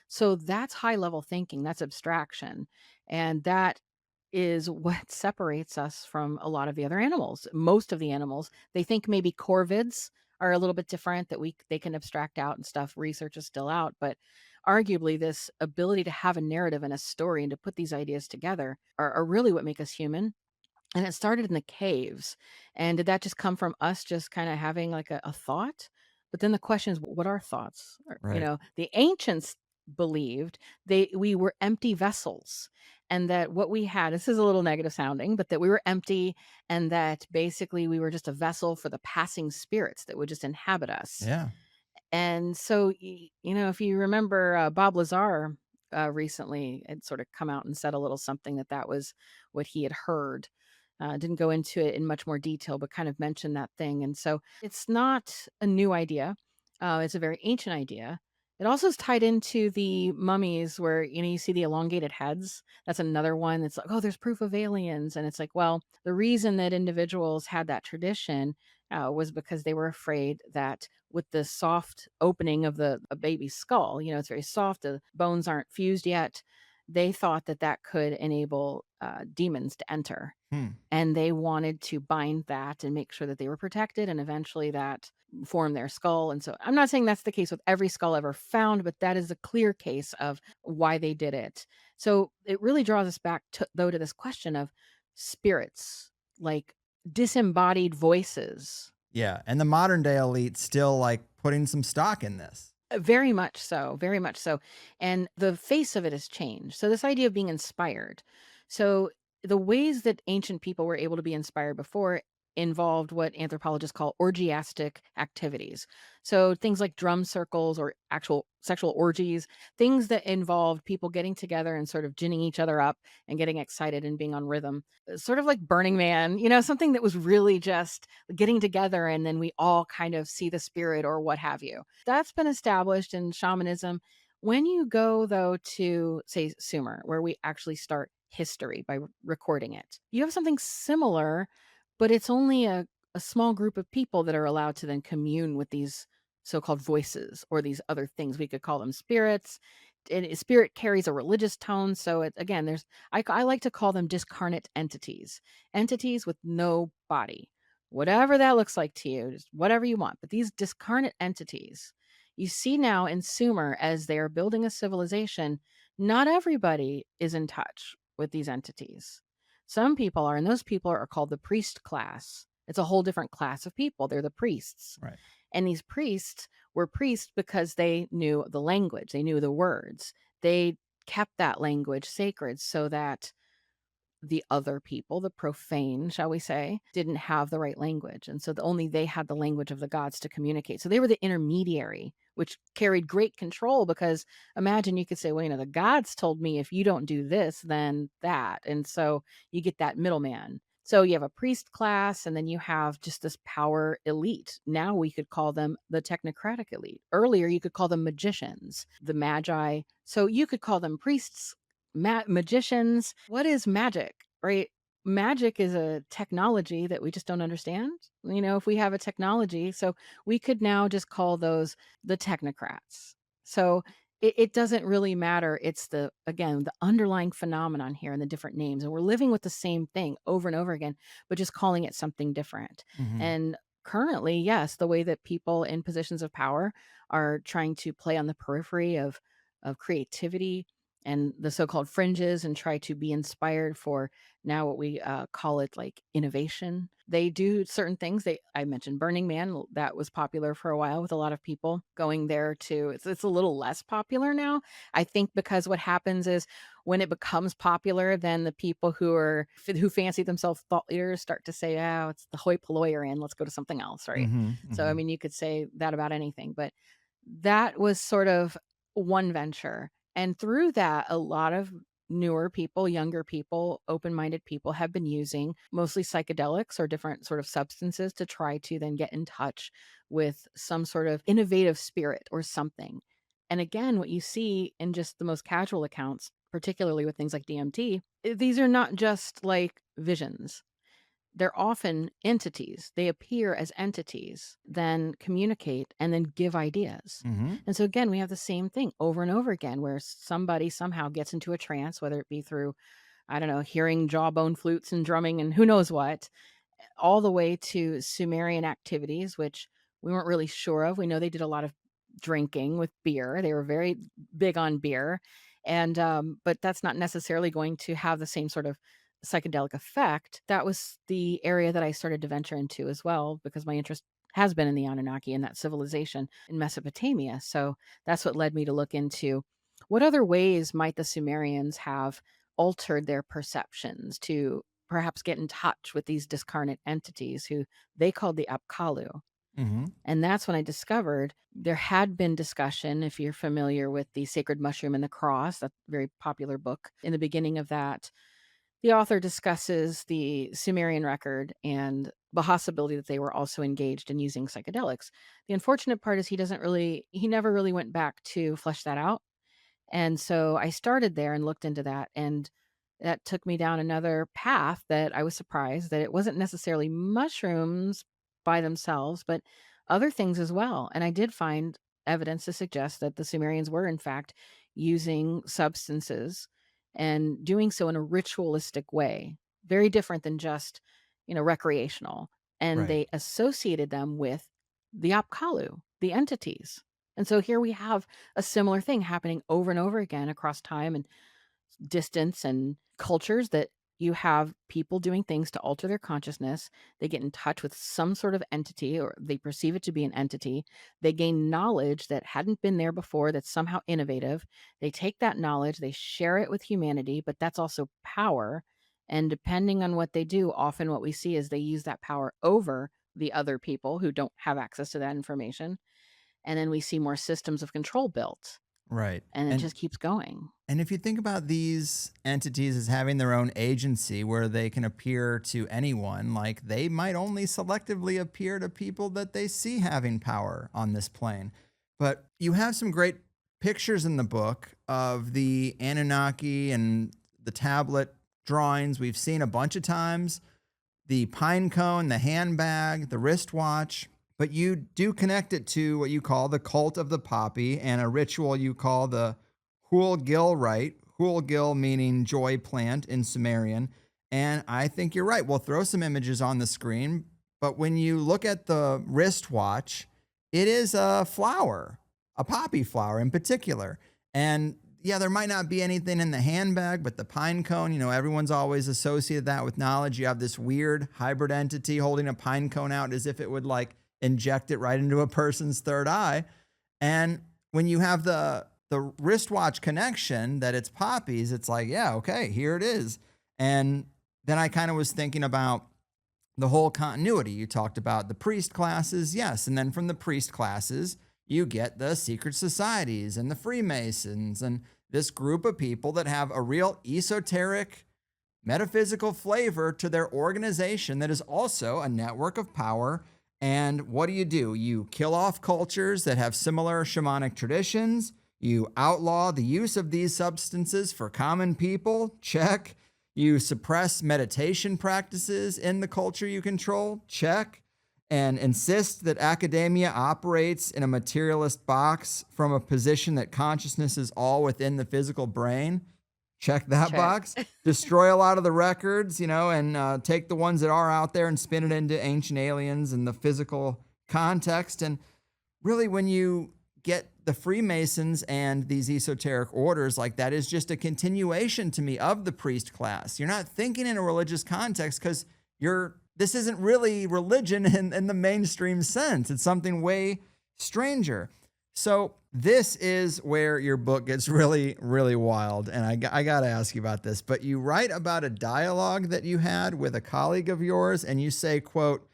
So that's high level thinking, that's abstraction. And that is what separates us from a lot of the other animals. Most of the animals, they think maybe corvids are a little bit different, that they can abstract out and stuff. Research is still out, but arguably this ability to have a narrative and a story and to put these ideas together are really what make us human. And it started in the caves. And did that just come from us just kind of having like a thought? But then the question is, what are thoughts? Right. The ancients believed we were empty vessels, and that what we had, this is a little negative sounding, but that we were empty, and that basically we were just a vessel for the passing spirits that would just inhabit us. Yeah. And so, if you remember, Bob Lazar recently had sort of come out and said a little something that was what he had heard. Didn't go into it in much more detail, but kind of mentioned that thing. And so it's not a new idea. It's a very ancient idea. It also is tied into the mummies where, you see the elongated heads. That's another one that's like, oh, there's proof of aliens. And it's like, well, the reason that individuals had that tradition was because they were afraid that with the soft opening of a baby's skull, it's very soft, the bones aren't fused yet. They thought that could enable demons to enter, Hmm. and they wanted to bind that and make sure that they were protected, and eventually that formed their skull. And so I'm not saying that's the case with every skull ever found, but that is a clear case of why they did it. So it really draws us back to this question of spirits, like disembodied voices. Yeah. And the modern day elite still like putting some stock in this. Very much so, very much so. And the face of it has changed. So this idea of being inspired. So the ways that ancient people were able to be inspired before, involved what anthropologists call orgiastic activities. So things like drum circles or actual sexual orgies, things that involved people getting together and sort of ginning each other up and getting excited and being on rhythm. Sort of like Burning Man, something that was really just getting together and then we all kind of see the spirit or what have you. That's been established in shamanism. When you go, though, to, say, Sumer, where we actually start history by recording it, you have something similar, but it's only a small group of people that are allowed to then commune with these so-called voices or these other things. We could call them spirits. And spirit carries a religious tone. So again, I like to call them discarnate entities with no body, whatever that looks like to you, just whatever you want. But these discarnate entities, you see now in Sumer as they are building a civilization, not everybody is in touch with these entities. Some people are, and those people are called the priest class. It's a whole different class of people. They're the priests. Right. And these priests were priests because they knew the language, they knew the words. They kept that language sacred so that the other people, the profane, shall we say, didn't have the right language. And so only they had the language of the gods to communicate. So they were the intermediary, which carried great control because imagine you could say, well, the gods told me if you don't do this, then that. And so you get that middleman. So you have a priest class and then you have just this power elite. Now we could call them the technocratic elite. Earlier, you could call them magicians, the magi. So you could call them priests, magicians. What is magic, right? Magic is a technology that we just don't understand. If we have a technology, so we could now just call those the technocrats. So it doesn't really matter. It's again, the underlying phenomenon here and the different names. And we're living with the same thing over and over again, but just calling it something different. Mm-hmm. And currently, yes, the way that people in positions of power are trying to play on the periphery of creativity and the so-called fringes and try to be inspired for now what we call it like innovation. They do certain things. I mentioned Burning Man. That was popular for a while with a lot of people going there too. It's a little less popular now. I think because what happens is when it becomes popular, then the people who fancy themselves thought leaders start to say, "Oh, it's the hoi polloi you're in. Let's go to something else," right? Mm-hmm. So I Mm-hmm. mean, you could say that about anything, but that was sort of one venture. And through that, a lot of newer people, younger people, open-minded people have been using mostly psychedelics or different sort of substances to try to then get in touch with some sort of innovative spirit or something. And again, what you see in just the most casual accounts, particularly with things like DMT, these are not just like visions. They're often entities. They appear as entities, then communicate and then give ideas. Mm-hmm. And so again, we have the same thing over and over again where somebody somehow gets into a trance, whether it be through, I don't know, hearing jawbone flutes and drumming and who knows what, all the way to Sumerian activities, which we weren't really sure of. We know they did a lot of drinking with beer. They were very big on beer. And but that's not necessarily going to have the same sort of psychedelic effect. That was the area that I started to venture into as well because my interest has been in the Anunnaki and that civilization in Mesopotamia. So that's what led me to look into what other ways might the Sumerians have altered their perceptions to perhaps get in touch with these discarnate entities who they called the Apkallu. Mm-hmm. And that's when I discovered there had been discussion, if you're familiar with the Sacred Mushroom and the Cross, that very popular book. In the beginning of that, the author discusses the Sumerian record and the possibility that they were also engaged in using psychedelics. The unfortunate part is he never really went back to flesh that out. And so I started there and looked into that. And that took me down another path that I was surprised that it wasn't necessarily mushrooms by themselves, but other things as well. And I did find evidence to suggest that the Sumerians were, in fact, using substances and doing so in a ritualistic way, very different than just, recreational. And Right. they associated them with the Apkallu, the entities. And so here we have a similar thing happening over and over again across time and distance and cultures that you have people doing things to alter their consciousness. They get in touch with some sort of entity or they perceive it to be an entity. They gain knowledge that hadn't been there before that's somehow innovative. They take that knowledge, they share it with humanity, but that's also power. And depending on what they do, often what we see is they use that power over the other people who don't have access to that information. And then we see more systems of control built, Right. and it just keeps going. And if you think about these entities as having their own agency where they can appear to anyone, like they might only selectively appear to people that they see having power on this plane. But you have some great pictures in the book of the Anunnaki and the tablet drawings we've seen a bunch of times, the pine cone, the handbag, the wristwatch. But you do connect it to what you call the cult of the poppy and a ritual you call the Gil Rite, Gil meaning joy plant in Sumerian. And I think you're right. We'll throw some images on the screen. But when you look at the wristwatch, it is a flower, a poppy flower in particular. And yeah, there might not be anything in the handbag, but the pine cone, everyone's always associated that with knowledge. You have this weird hybrid entity holding a pine cone out as if it would like inject it right into a person's third eye. And when you have the wristwatch connection that it's poppies, it's like, yeah, okay, here it is. And then I kind of was thinking about the whole continuity. You talked about the priest classes, yes. And then from the priest classes, you get the secret societies and the Freemasons and this group of people that have a real esoteric metaphysical flavor to their organization that is also a network of power. And what do? You kill off cultures that have similar shamanic traditions. You outlaw the use of these substances for common people. Check. You suppress meditation practices in the culture you control. Check. And insist that academia operates in a materialist box from a position that consciousness is all within the physical brain. Check that box. Destroy a lot of the records, and take the ones that are out there and spin it into ancient aliens and the physical context. And really, when you get the Freemasons and these esoteric orders, like that is just a continuation to me of the priest class. You're not thinking in a religious context because this isn't really religion in the mainstream sense. It's something way stranger. So this is where your book gets really, really wild. And I got to ask you about this, but you write about a dialogue that you had with a colleague of yours, and you say, quote,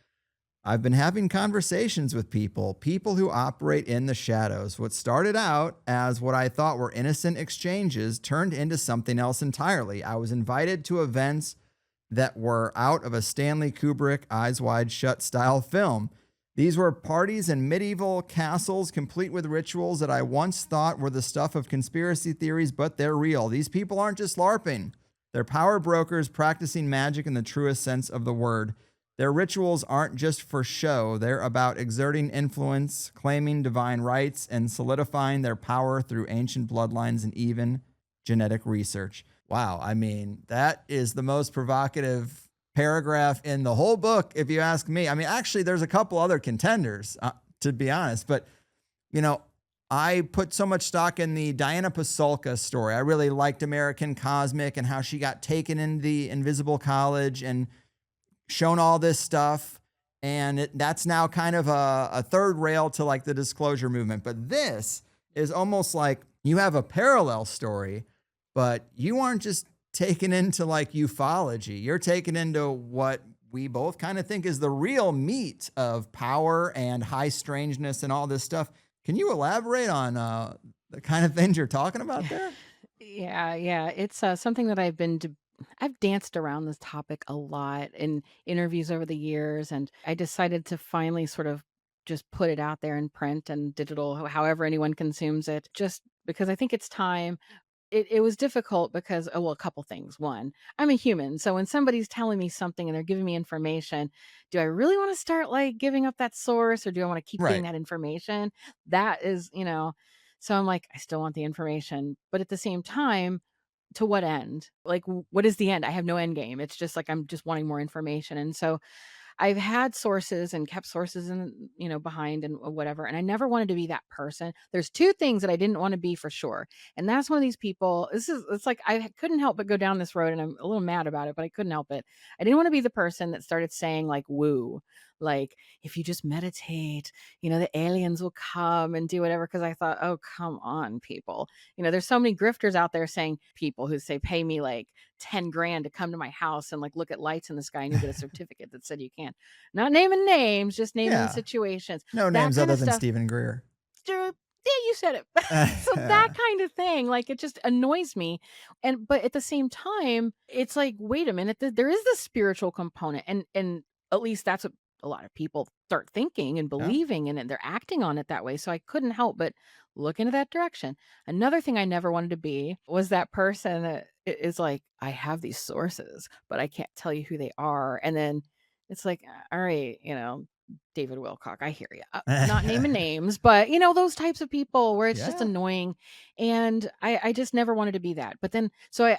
"I've been having conversations with people who operate in the shadows. What started out as what I thought were innocent exchanges turned into something else entirely. I was invited to events that were out of a Stanley Kubrick Eyes Wide Shut style film. These were parties in medieval castles complete with rituals that I once thought were the stuff of conspiracy theories, but they're real. These people aren't just LARPing. They're power brokers practicing magic in the truest sense of the word. Their rituals aren't just for show. They're about exerting influence, claiming divine rights, and solidifying their power through ancient bloodlines and even genetic research." Wow. I mean, that is the most provocative paragraph in the whole book, if you ask me. I mean, actually, there's a couple other contenders, to be honest. But, I put so much stock in the Diana Pasulka story. I really liked American Cosmic and how she got taken into the Invisible College and shown all this stuff. And that's now kind of a third rail to like the disclosure movement. But this is almost like you have a parallel story, but you aren't just taken into like ufology. You're taken into what we both kind of think is the real meat of power and high strangeness and all this stuff. Can you elaborate on the kind of things you're talking about there? Yeah. It's something that I've danced around this topic a lot in interviews over the years, and I decided to finally sort of just put it out there in print and digital, however anyone consumes it, just because I think it's time. It was difficult because, a couple things. One, I'm a human, so when somebody's telling me something and they're giving me information, do I really wanna start, like, giving up that source, or do I wanna keep getting Right. that information? That is, so I'm like, I still want the information, but at the same time, to what end? Like, what is the end? I have no end game. It's just like I'm just wanting more information, and so I've had sources and kept sources and, behind and whatever. And I never wanted to be that person. There's two things that I didn't want to be for sure. And that's one of these people. It's like I couldn't help but go down this road, and I'm a little mad about it, but I couldn't help it. I didn't want to be the person that started saying like woo. like, if you just meditate, the aliens will come and do whatever. Cause I thought, oh, come on, people. There's so many grifters out there saying, people who say, pay me like 10 grand to come to my house and like look at lights in the sky and you'll get a certificate that said you can. Not naming names, just naming Yeah. situations. No That names kind other of than stuff. Stephen Greer. Yeah, you said it. So that kind of thing, like, it just annoys me. But at the same time, it's like, wait a minute, there is this spiritual component, and at least that's what a lot of people start thinking and Yeah. believing, and then they're acting on it that way. So I couldn't help but look into that direction. Another thing I never wanted to be was that person that is like, I have these sources, but I can't tell you who they are. And then it's like, all right, David Wilcock, I hear you. Not naming names, but those types of people where it's just Yeah. annoying. And I just never wanted to be that. But then, so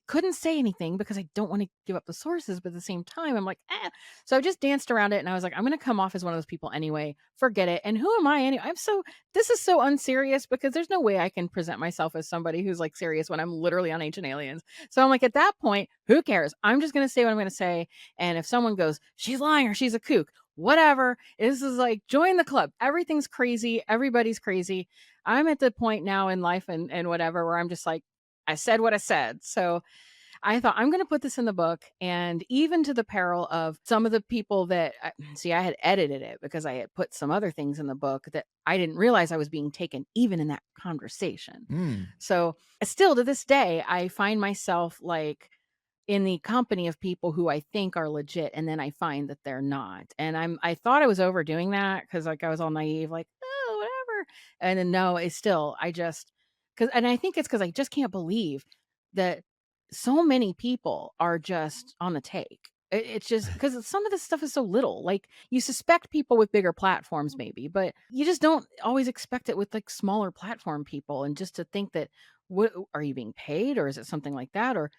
couldn't say anything because I don't want to give up the sources. But at the same time, I'm like, eh. So I just danced around it and I was like, I'm going to come off as one of those people anyway. Forget it. And who am I anyway? This is so unserious because there's no way I can present myself as somebody who's like serious when I'm literally on Ancient Aliens. So I'm like, at that point, who cares? I'm just going to say what I'm going to say. And if someone goes, she's lying or she's a kook, whatever. This is like, join the club. Everything's crazy. Everybody's crazy. I'm at the point now in life and whatever where I'm just like, I said what I said. So I thought I'm going to put this in the book, and even to the peril of some of the people that I had edited it because I had put some other things in the book that I didn't realize I was being taken even in that conversation. Mm, So still to this day, I find myself like in the company of people who I think are legit, and then I find that they're not. And I thought I was overdoing that because like I was all naive, like, oh, whatever. And then no, it's still I just because and I think it's because I just can't believe that so many people are just on the take. It's just because some of this stuff is so little. Like you suspect people with bigger platforms, maybe, but you just don't always expect it with like smaller platform people. And just to think that, what are you being paid, or is it something like that, or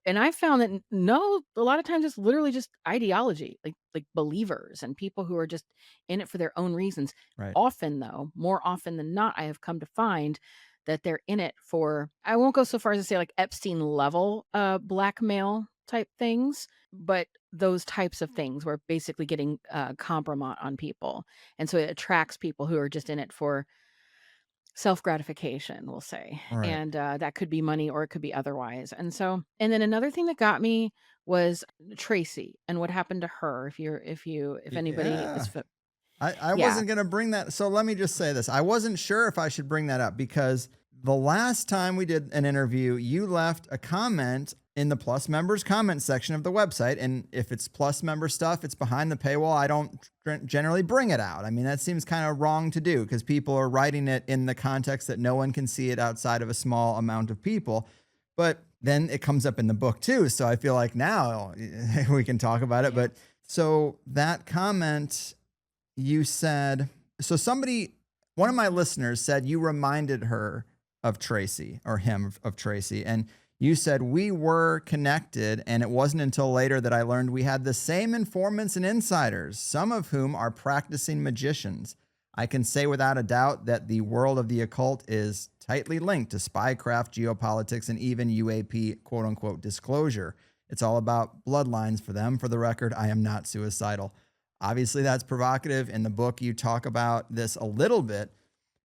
and I found that no, a lot of times it's literally just ideology, like believers and people who are just in it for their own reasons. right. Often though, more often than not, I have come to find that they're in it for, I won't go so far as to say like Epstein level blackmail type things, but those types of things where basically getting compromise on people. And so it attracts people who are just in it for self-gratification, we'll say. Right. And that could be money or it could be otherwise. And then another thing that got me was Tracy and what happened to her. If anybody Yeah. is I yeah. wasn't going to bring that. So let me just say this. I wasn't sure if I should bring that up because the last time we did an interview, you left a comment in the Plus members comment section of the website. And if it's Plus member stuff, it's behind the paywall. I don't generally bring it out. I mean, that seems kind of wrong to do because people are writing it in the context that no one can see it outside of a small amount of people. But then it comes up in the book too. So I feel like now we can talk about it. But so that comment, you said, so one of my listeners said you reminded her of Tracy or him of Tracy. And you said we were connected. And it wasn't until later that I learned we had the same informants and insiders, some of whom are practicing magicians. I can say without a doubt that the world of the occult is tightly linked to spycraft, geopolitics, and even UAP quote unquote disclosure. It's all about bloodlines for them. For the record, I am not suicidal. Obviously, that's provocative. In the book, you talk about this a little bit,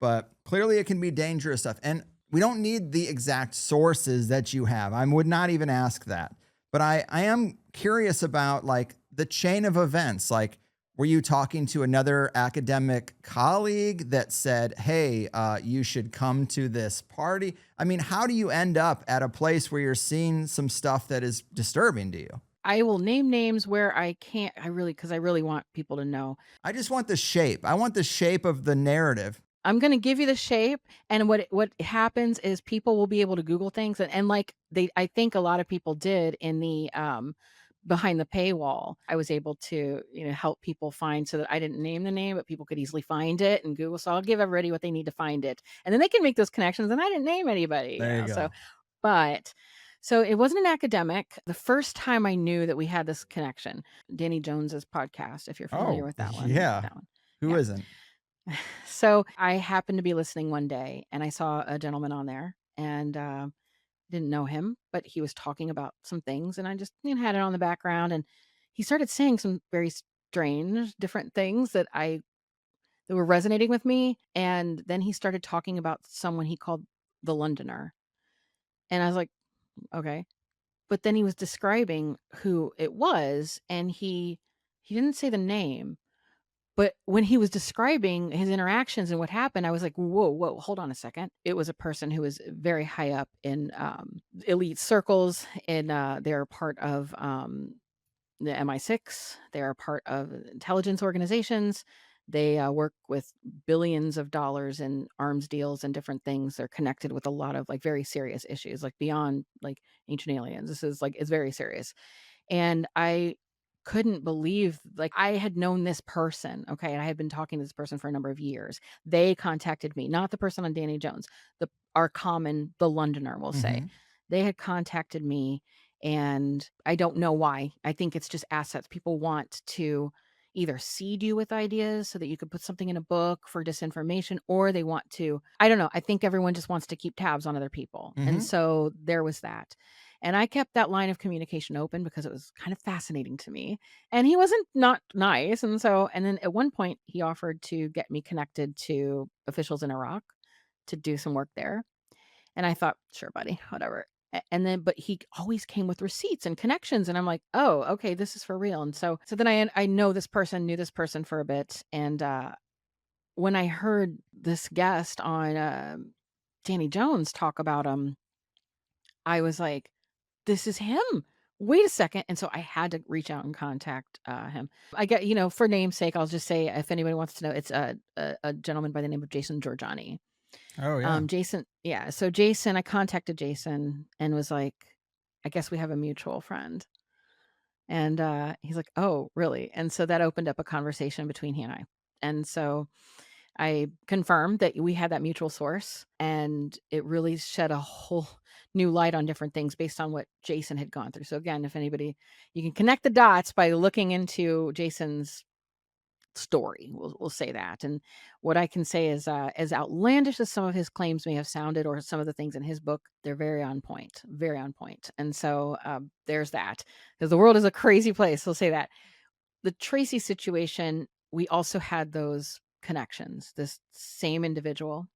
but clearly it can be dangerous stuff. And we don't need the exact sources that you have. I would not even ask that. But I am curious about like the chain of events. Like, were you talking to another academic colleague that said, hey, you should come to this party? I mean, how do you end up at a place where you're seeing some stuff that is disturbing to you? I will name names where I can't. Because I really want people to know. I just want the shape. I want the shape of the narrative. I'm gonna give you the shape, and what happens is people will be able to Google things, and like I think a lot of people did in the behind the paywall. I was able to help people find so that I didn't name the name, but people could easily find it in Google. So I'll give everybody what they need to find it, and then they can make those connections. And I didn't name anybody, There you So, go. but so it wasn't an academic. The first time I knew that we had this connection, Danny Jones's podcast, if you're familiar Oh, with that one, yeah. Who yeah. isn't? So I happened to be listening one day and I saw a gentleman on there and didn't know him, but he was talking about some things and I just had it on the background and he started saying some very strange different things that were resonating with me. And then he started talking about someone he called the Londoner. And I was like, okay. But then he was describing who it was, and he didn't say the name. But when he was describing his interactions and what happened, I was like, whoa, whoa, hold on a second. It was a person who was very high up in elite circles, and they're part of the MI6. They are part of intelligence organizations. They work with billions of dollars in arms deals and different things. They're connected with a lot of like very serious issues, like beyond like ancient aliens. This is like, it's very serious. And I couldn't believe, like, I had known this person, okay, and I had been talking to this person for a number of years. They contacted me, not the person on Danny Jones, our common, the Londoner, we'll say. Mm-hmm. They had contacted me, and I don't know why. I think it's just assets. People want to either seed you with ideas so that you could put something in a book for disinformation, or they want to, I don't know. I think everyone just wants to keep tabs on other people. And Mm-hmm. so there was that. And I kept that line of communication open because it was kind of fascinating to me. And he wasn't not nice. And then at one point he offered to get me connected to officials in Iraq to do some work there. And I thought, sure, buddy, whatever. And then, but he always came with receipts and connections. And I'm like, oh, okay, this is for real. And so then I know this person, knew this person for a bit. And when I heard this guest on Danny Jones talk about him, I was like, this is him. Wait a second. And so I had to reach out and contact him. I get, for namesake, I'll just say if anybody wants to know, it's a gentleman by the name of Jason Giorgiani. Oh, yeah. Jason, yeah. So Jason, I contacted Jason and was like, I guess we have a mutual friend. And he's like, oh, really? And so that opened up a conversation between he and I. And so I confirmed that we had that mutual source, and it really shed a whole new light on different things based on what Jason had gone through. So again, if anybody, you can connect the dots by looking into Jason's story. We'll say that. And what I can say is, as outlandish as some of his claims may have sounded, or some of the things in his book, they're very on point, very on point. And so there's that, because the world is a crazy place. We'll say that. The Tracy situation, we also had those connections. This same individual,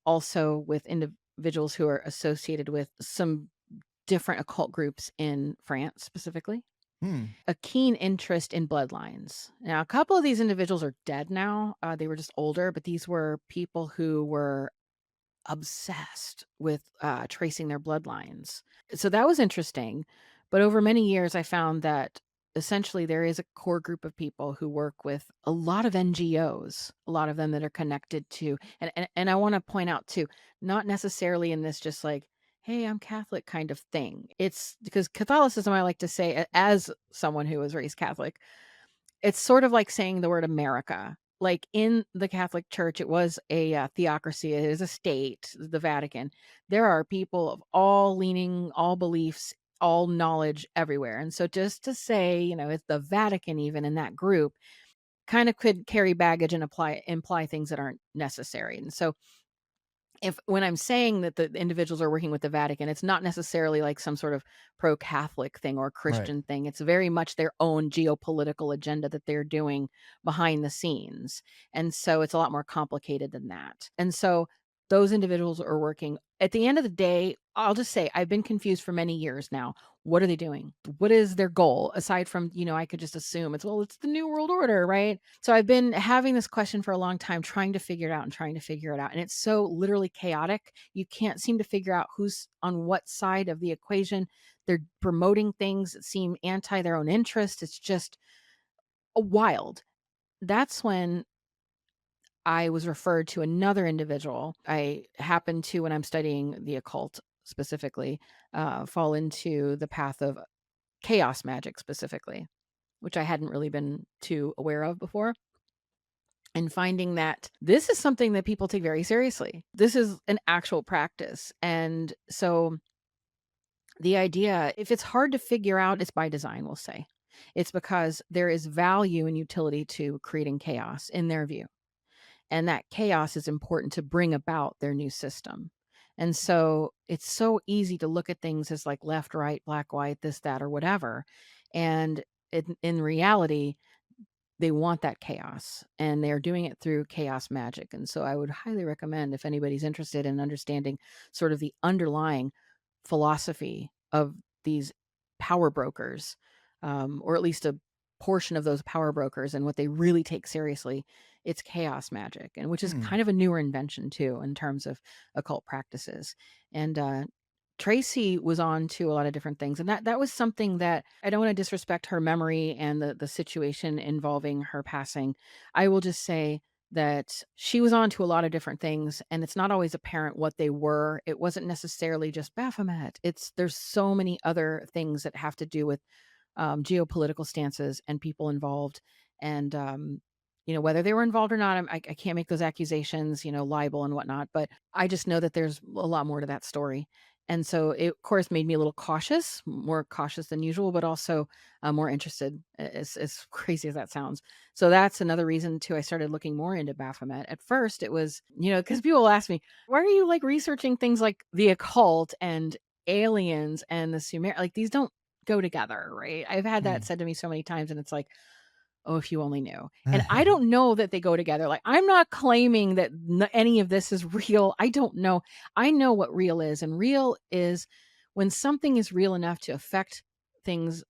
also with individuals who are associated with some different occult groups in France specifically. Hmm. A keen interest in bloodlines. Now, a couple of these individuals are dead now. They were just older, but these were people who were obsessed with tracing their bloodlines. So that was interesting. But over many years, I found that essentially there is a core group of people who work with a lot of NGOs, a lot of them that are connected to, and I want to point out too, not necessarily in this just like, hey, I'm Catholic kind of thing. It's because Catholicism, I like to say, as someone who was raised Catholic, it's sort of like saying the word America. Like in the Catholic Church, it was a theocracy. It is a state, the Vatican. There are people of all leaning, all beliefs, all knowledge everywhere. And so just to say, it's the Vatican even in that group kind of could carry baggage and imply things that aren't necessary. And so if when I'm saying that the individuals are working with the Vatican, it's not necessarily like some sort of pro-Catholic thing or Right. Christian thing. It's very much their own geopolitical agenda that they're doing behind the scenes. And so it's a lot more complicated than that. And so those individuals are working. At the end of the day, I'll just say I've been confused for many years now. What are they doing? What is their goal? Aside from, I could just assume it's the New World Order, right? So I've been having this question for a long time, trying to figure it out and trying to figure it out. And it's so literally chaotic. You can't seem to figure out who's on what side of the equation. They're promoting things that seem anti their own interest. It's just wild. That's when I was referred to another individual. I happen to, when I'm studying the occult specifically, fall into the path of chaos magic specifically, which I hadn't really been too aware of before. And finding that this is something that people take very seriously. This is an actual practice. And so the idea, if it's hard to figure out, it's by design, we'll say. It's because there is value and utility to creating chaos in their view. And that chaos is important to bring about their new system. And so it's so easy to look at things as like left, right, black, white, this, that, or whatever. And in reality, they want that chaos, and they're doing it through chaos magic. And so I would highly recommend, if anybody's interested in understanding sort of the underlying philosophy of these power brokers, or at least a portion of those power brokers and what they really take seriously, it's chaos magic, and which is Hmm. kind of a newer invention too in terms of occult practices. And Tracy was on to a lot of different things, and that was something that I don't want to disrespect her memory and the situation involving her passing. I will just say that she was on to a lot of different things, and it's not always apparent what they were. It wasn't necessarily just Baphomet. There's so many other things that have to do with geopolitical stances and people involved. And, whether they were involved or not, I can't make those accusations, libel and whatnot. But I just know that there's a lot more to that story. And so it, of course, made me a little cautious, more cautious than usual, but also more interested, as crazy as that sounds. So that's another reason, too. I started looking more into Baphomet. At first, it was, because people ask me, why are you like researching things like the occult and aliens and the Sumer? Like, these don't go together, right? I've had that Hmm. said to me so many times, and it's like, oh, if you only knew. And I don't know that they go together. Like, I'm not claiming that any of this is real. I don't know. I know what real is, and real is when something is real enough to affect things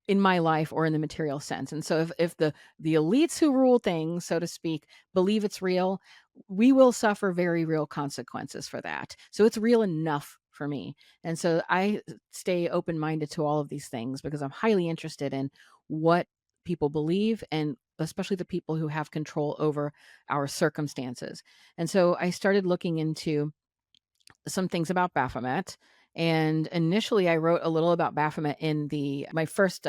in my life or in the material sense. And so if the elites who rule things, so to speak, believe it's real, we will suffer very real consequences for that. So it's real enough for me. And so I stay open-minded to all of these things because I'm highly interested in what people believe, and especially the people who have control over our circumstances. And so I started looking into some things about Baphomet. And initially, I wrote a little about Baphomet in my first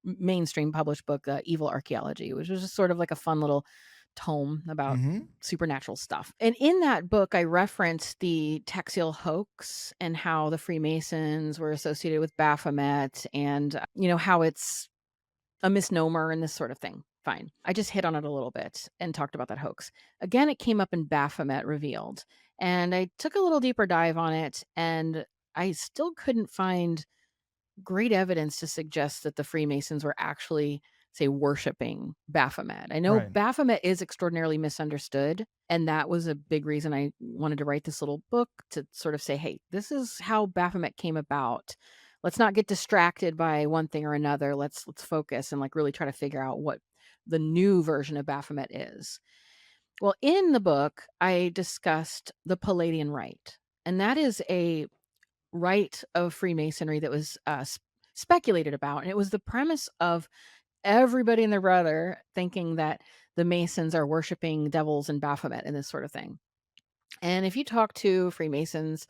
mainstream published book, Evil Archaeology, which was just sort of like a fun little tome about Hmm. supernatural stuff. And in that book, I referenced the Taxiel hoax and how the Freemasons were associated with Baphomet, and how it's a misnomer and this sort of thing. Fine. I just hit on it a little bit and talked about that hoax. Again, it came up in Baphomet Revealed, and I took a little deeper dive on it, and I still couldn't find great evidence to suggest that the Freemasons were actually, say, worshiping Baphomet. I know Right. Baphomet is extraordinarily misunderstood, and that was a big reason I wanted to write this little book, to sort of say, hey, this is how Baphomet came about. Let's not get distracted by one thing or another. Let's focus and like really try to figure out what the new version of Baphomet is. Well, in the book, I discussed the Palladian Rite, and that is a rite of Freemasonry that was speculated about. And it was the premise of everybody and their brother thinking that the Masons are worshiping devils and Baphomet and this sort of thing. And if you talk to Freemasons,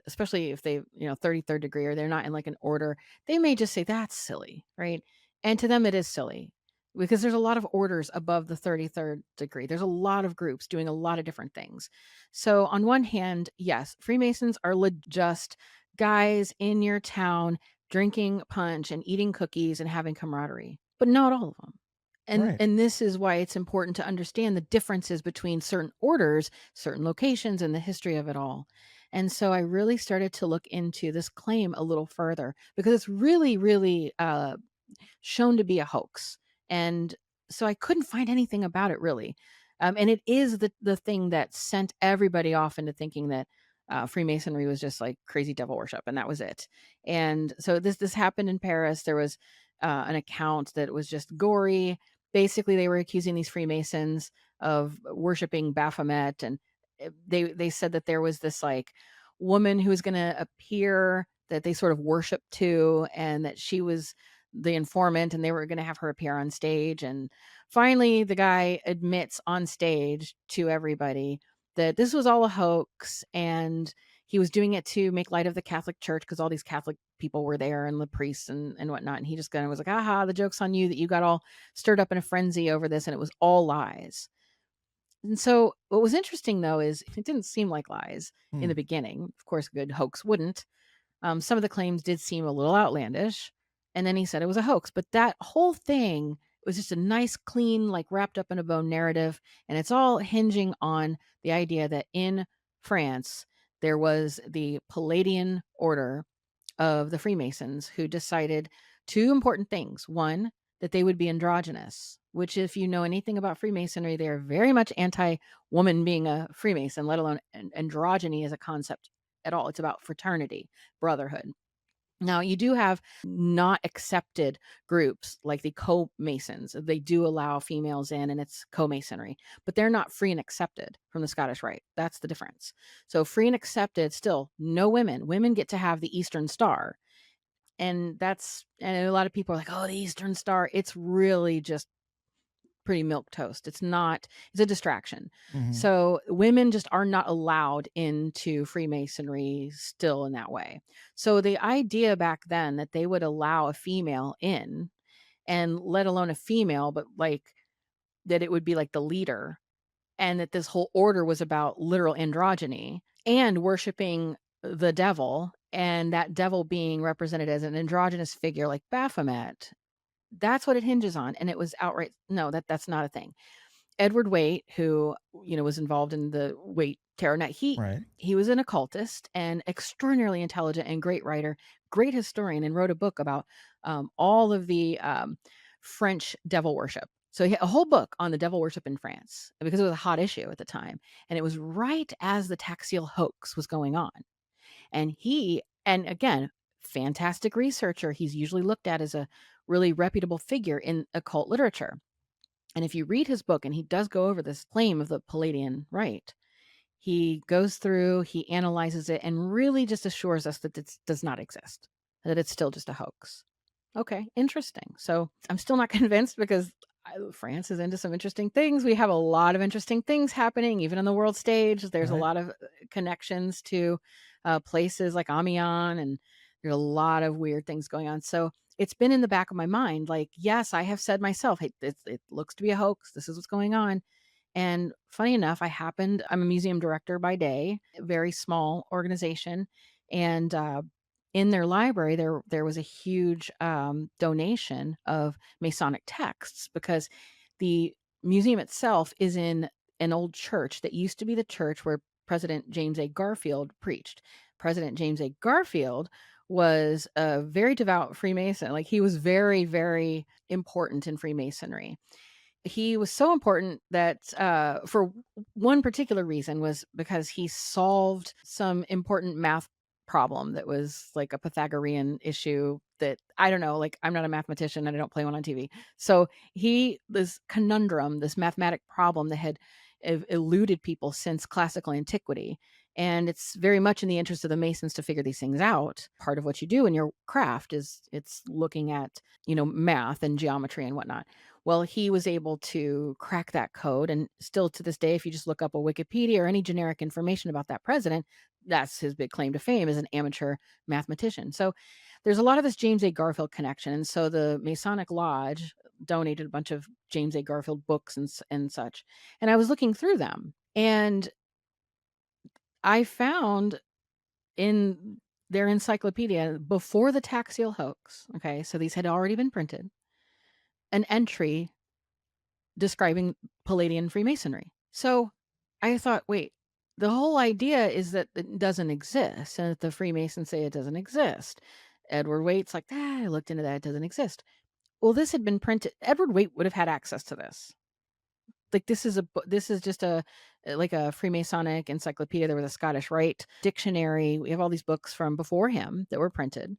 especially if they, 33rd degree, or they're not in like an order, they may just say that's silly, right? And to them, it is silly because there's a lot of orders above the 33rd degree. There's a lot of groups doing a lot of different things. So, on one hand, yes, Freemasons are just guys in your town drinking punch and eating cookies and having camaraderie, but not all of them. And Right. and this is why it's important to understand the differences between certain orders, certain locations, and the history of it all. And so I really started to look into this claim a little further because it's really, really shown to be a hoax. And so I couldn't find anything about it really. And it is the thing that sent everybody off into thinking that Freemasonry was just like crazy devil worship, and that was it. And so this happened in Paris. There was an account that was just gory. Basically, they were accusing these Freemasons of worshiping Baphomet, and they said that there was this like woman who was going to appear that they sort of worshiped to, and that she was the informant, and they were going to have her appear on stage. And finally, the guy admits on stage to everybody that this was all a hoax, and he was doing it to make light of the Catholic Church because all these Catholic people were there, and the priests and whatnot. And he just kind of was like, aha, the joke's on you that you got all stirred up in a frenzy over this, and it was all lies. And so what was interesting though is it didn't seem like lies in Hmm. the beginning. Of course, a good hoax wouldn't. Some of the claims did seem a little outlandish, and then he said it was a hoax. But that whole thing was just a nice, clean, like wrapped up in a bow narrative, and it's all hinging on the idea that in France there was the Palladian order of the Freemasons who decided two important things. One, that they would be androgynous, which, if you know anything about Freemasonry, they are very much anti woman being a Freemason, let alone androgyny as a concept at all. It's about fraternity, brotherhood. Now, you do have not accepted groups like the co-masons. They do allow females in, and it's co-masonry, but they're not free and accepted from the Scottish Rite. That's the difference. So free and accepted, still no women. Women get to have the Eastern Star. And a lot of people are like, oh, the Eastern Star. It's really just pretty milk toast. It's not, it's a distraction. Mhm. So women just are not allowed into Freemasonry still in that way. So the idea back then that they would allow a female in, and let alone a female, but like that it would be like the leader, and that this whole order was about literal androgyny and worshiping the devil, and that devil being represented as an androgynous figure like Baphomet. That's what it hinges on. And it was outright, no, that's not a thing. Edward Waite, who, was involved in the Waite Tarot Net, Right. he was an occultist and extraordinarily intelligent and great writer, great historian, and wrote a book about all of the French devil worship. So he had a whole book on the devil worship in France because it was a hot issue at the time. And it was right as the Taxiel hoax was going on. And again, fantastic researcher. He's usually looked at as a really reputable figure in occult literature. And if you read his book, and he does go over this claim of the Pleiadian Rite, he goes through, he analyzes it, and really just assures us that it does not exist, that it's still just a hoax. Okay, interesting. So I'm still not convinced because France is into some interesting things. We have a lot of interesting things happening, even on the world stage. There's a Right. lot of connections to places like Amiens, and there's a lot of weird things going on. So it's been in the back of my mind. Like, yes, I have said myself, hey, it looks to be a hoax. This is what's going on. And funny enough, I'm a museum director by day, a very small organization. And in their library, there was a huge donation of Masonic texts, because the museum itself is in an old church that used to be the church where President James A. Garfield preached. President James A. Garfield was a very devout Freemason. Like, he was very, very important in Freemasonry. He was so important that for one particular reason, was because he solved some important math problem that was like a Pythagorean issue that, I don't know, like, I'm not a mathematician and I don't play one on TV. So this conundrum, this mathematic problem that had eluded people since classical antiquity. And it's very much in the interest of the Masons to figure these things out. Part of what you do in your craft is it's looking at, math and geometry and whatnot. Well, he was able to crack that code. And still to this day, if you just look up a Wikipedia or any generic information about that president, that's his big claim to fame, as an amateur mathematician. So there's a lot of this James A. Garfield connection. And so the Masonic Lodge donated a bunch of James A. Garfield books and such. And I was looking through them, and I found in their encyclopedia, before the Taxiel hoax, okay, so these had already been printed, an entry describing Palladian Freemasonry. So I thought, wait, the whole idea is that it doesn't exist, and that the Freemasons say it doesn't exist. Edward Waite's like, I looked into that, it doesn't exist. Well, this had been printed. Edward Waite would have had access to this. Like, this is just like a Freemasonic encyclopedia. There was a Scottish Rite dictionary. We have all these books from before him that were printed.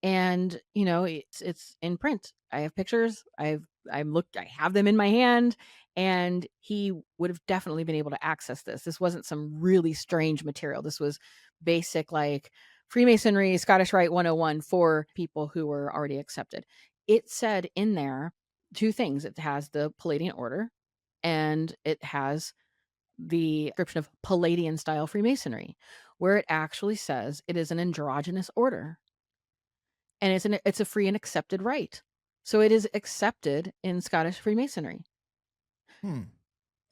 And, it's in print. I have pictures. I have them in my hand, and he would have definitely been able to access this. This wasn't some really strange material. This was basic, like, Freemasonry, Scottish Rite 101 for people who were already accepted. It said in there two things. It has the Palladian order, and it has the description of Palladian style Freemasonry, where it actually says it is an androgynous order. And it's a free and accepted rite. So it is accepted in Scottish Freemasonry. Hmm.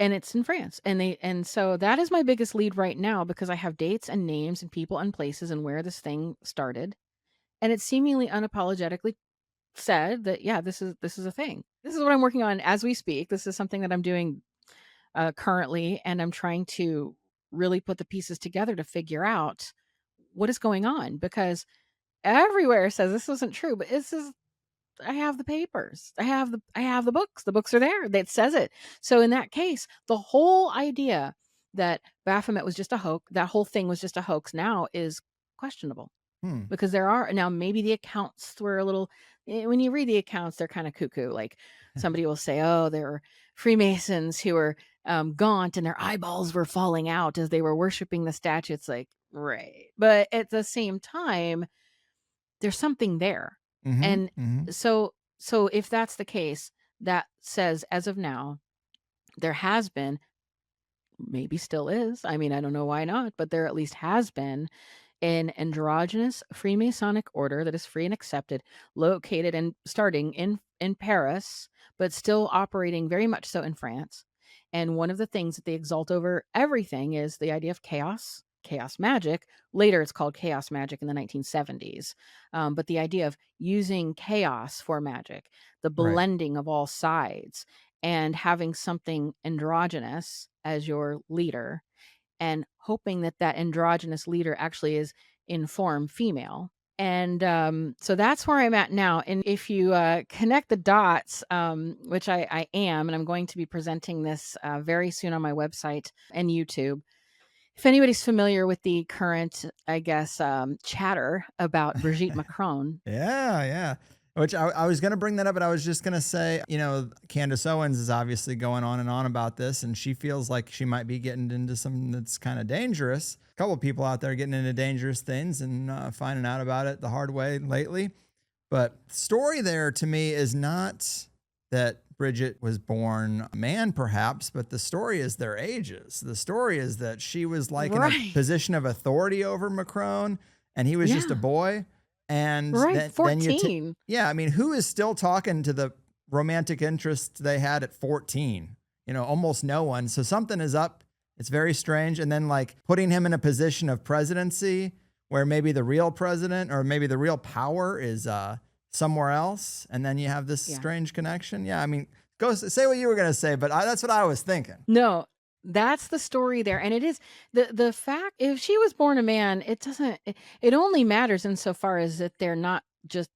And it's in France. And so that is my biggest lead right now, because I have dates and names and people and places and where this thing started. And it's seemingly unapologetically said that, yeah, this is a thing. This is what I'm working on as we speak. This is something that I'm doing currently, and I'm trying to really put the pieces together to figure out what is going on, because everywhere says this isn't true, but this is I have the papers. I have the books. The books are there. That says it. So in that case, the whole idea that Baphomet was just a hoax, that whole thing was just a hoax now is questionable. Hmm. Because there are now, maybe the accounts were a little, when you read the accounts, they're kind of cuckoo. Like somebody will say, oh, there were Freemasons who were gaunt and their eyeballs were falling out as they were worshiping the statue. It's like, right. But at the same time, there's something there. Mm-hmm. And Mm-hmm. so if that's the case, that says as of now, there has been, maybe still is. I mean, I don't know why not, but there at least has been an androgynous Freemasonic order that is free and accepted, located and starting in Paris, but still operating very much so in France. And one of the things that they exalt over everything is the idea of chaos, chaos magic. Later, it's called chaos magic in the 1970s. But the idea of using chaos for magic, the Right. blending of all sides, and having something androgynous as your leader, and hoping that that androgynous leader actually is in form female. And so that's where I'm at now. And if you connect the dots, which I am, and I'm going to be presenting this very soon on my website and YouTube. If anybody's familiar with the current, I guess, chatter about Brigitte Macron. Yeah, yeah. Which I was going to bring that up, but I was just going to say, Candace Owens is obviously going on and on about this, and she feels like she might be getting into something that's kind of dangerous. A couple of people out there getting into dangerous things and finding out about it the hard way lately. But the story there to me is not that Bridget was born a man, perhaps, but the story is their ages. The story is that she was like in a Right. position of authority over Macron, and he was just a Yeah. boy. And Right. then you 14. yeah, I mean, who is still talking to the romantic interest they had at 14? Almost no one. So something is up. It's very strange. And then like putting him in a position of presidency where maybe the real president or maybe the real power is somewhere else. And then you have this Yeah. strange connection. Yeah, I mean, go say what you were going to say, but that's what I was thinking. No, that's the story there. And it is the fact, if she was born a man, it doesn't, it only matters insofar as that they're not just,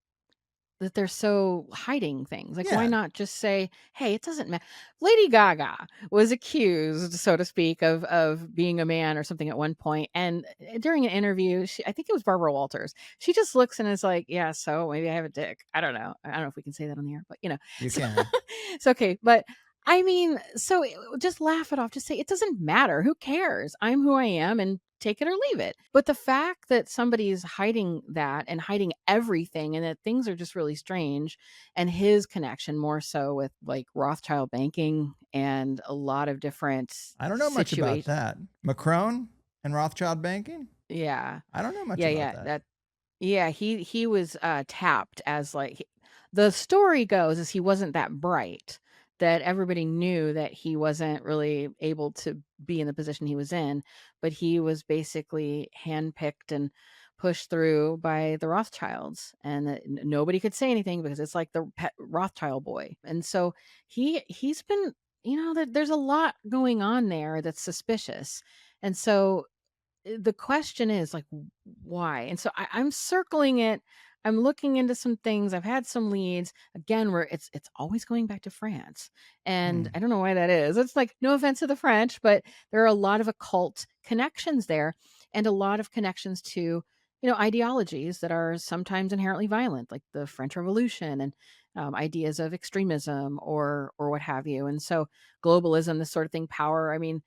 that they're so hiding things. Like, why Yeah. not just say, hey, it doesn't matter. Lady Gaga was accused, so to speak, of being a man or something at one point. And during an interview, I think it was Barbara Walters, she just looks and is like, yeah, so maybe I have a dick. I don't know. I don't know if we can say that on the air, but You so, can. it's okay. But I mean, so just laugh it off. Just say, it doesn't matter. Who cares? I'm who I am, and take it or leave it. But the fact that somebody's hiding that and hiding everything, and that things are just really strange, and his connection more so with like Rothschild banking and a lot of different I don't know much about situations. that. Macron and Rothschild banking? Yeah. I don't know much Yeah. about that. Yeah, he was tapped as like the story goes is he wasn't that bright, that everybody knew that he wasn't really able to be in the position he was in, but he was basically handpicked and pushed through by the Rothschilds, and that nobody could say anything because it's like the pet Rothschild boy. And so he's been, that there's a lot going on there that's suspicious. And so the question is like, why? And so I'm circling it. I'm looking into some things. I've had some leads again where it's always going back to France, and Hmm. I don't know why that is. It's like, no offense to the French, but there are a lot of occult connections there, and a lot of connections to ideologies that are sometimes inherently violent, like the French Revolution, and ideas of extremism or what have you. And so globalism, this sort of thing, power. I mean,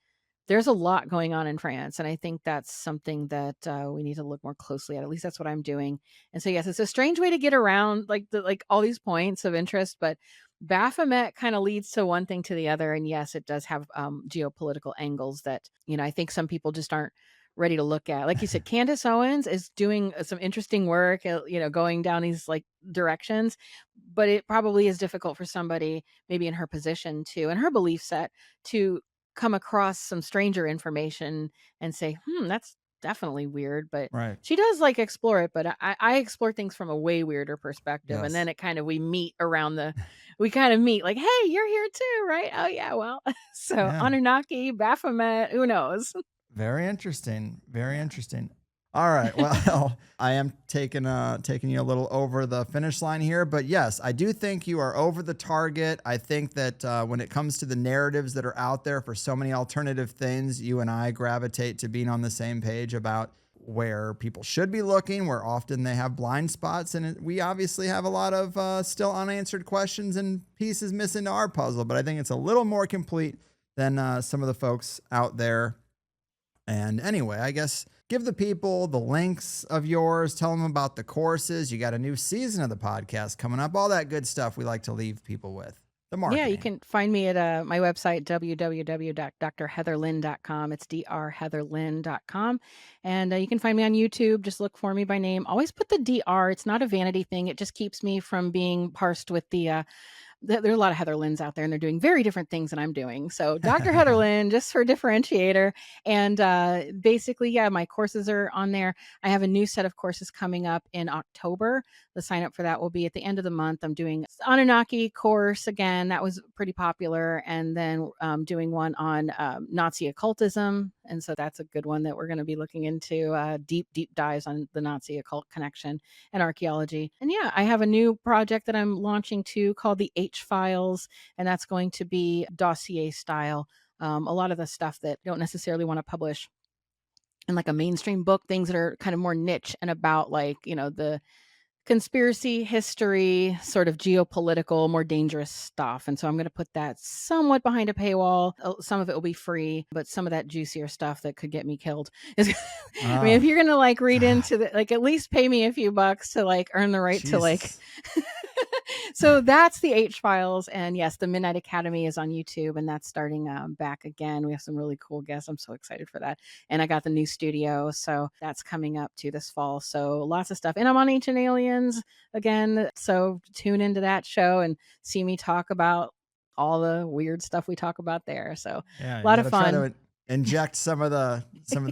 there's a lot going on in France, and I think that's something that we need to look more closely at. At least that's what I'm doing. And so, yes, it's a strange way to get around like all these points of interest, but Baphomet kind of leads to one thing to the other. And yes, it does have geopolitical angles that I think some people just aren't ready to look at. Like you said, Candace Owens is doing some interesting work, going down these like directions, but it probably is difficult for somebody maybe in her position to, and her belief set, to come across some stranger information and say, that's definitely weird. But Right. she does like explore it, but I explore things from a way weirder perspective. And then Yes. it kind of, we kind of meet like, hey, you're here too, right? Oh yeah, well, so Yeah. Anunnaki, Baphomet, who knows? Very interesting. Very Yeah. interesting. All right. Well, I am taking you a little over the finish line here, but yes, I do think you are over the target. I think that when it comes to the narratives that are out there for so many alternative things, you and I gravitate to being on the same page about where people should be looking, where often they have blind spots, and we obviously have a lot of still unanswered questions and pieces missing to our puzzle. But I think it's a little more complete than some of the folks out there. And anyway, I guess give the people the links of yours. Tell them about the courses. You got a new season of the podcast coming up. All that good stuff we like to leave people with. The Yeah, you marketing. can find me at my website, www.drheatherlynn.com. It's drheatherlynn.com. And you can find me on YouTube. Just look for me by name. Always put the DR. It's not a vanity thing. It just keeps me from being parsed with there are a lot of Heather Lynns out there, and they're doing very different things than I'm doing. So Dr. Heather Lynn, just for differentiator. And basically, yeah, my courses are on there. I have a new set of courses coming up in October. The sign up for that will be at the end of the month. I'm doing Anunnaki course again. That was pretty popular. And then doing one on Nazi occultism. And so that's a good one that we're going to be looking into, deep dives on the Nazi occult connection and archaeology. And yeah, I have a new project that I'm launching too called the H Files, and that's going to be dossier style. A lot of the stuff that don't necessarily want to publish in like a mainstream book, things that are kind of more niche and about like, the conspiracy, history, sort of geopolitical, more dangerous stuff. And so I'm going to put that somewhat behind a paywall. Some of it will be free, but some of that juicier stuff that could get me killed is I mean, if Oh, you're going to like read God. into the like at least pay me a few bucks to like earn the right to like Jesus. so that's the H Files. And yes, the Midnight Academy is on YouTube, and that's starting back again. We have some really cool guests. I'm so excited for that. And I got the new studio, so that's coming up too this fall. So lots of stuff. And I'm on Ancient Aliens again. So tune into that show and see me talk about all the weird stuff we talk about there. So Yeah, a you lot got of to try fun. to inject some of the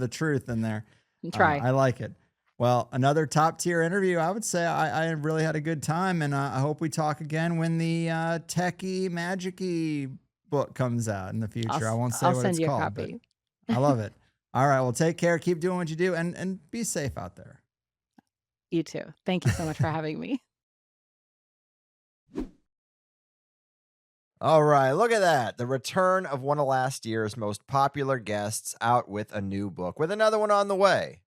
truth in there. And try. I like it. Well, another top tier interview. I would say I really had a good time, and I hope we talk again when the techie magicy book comes out in the future. I won't say I'll what send it's you a called, but copy. I love it. All right, well, take care, keep doing what you do, and be safe out there. You too. Thank you so much for having me. All right, look at that. The return of one of last year's most popular guests out with a new book, with another one on the way.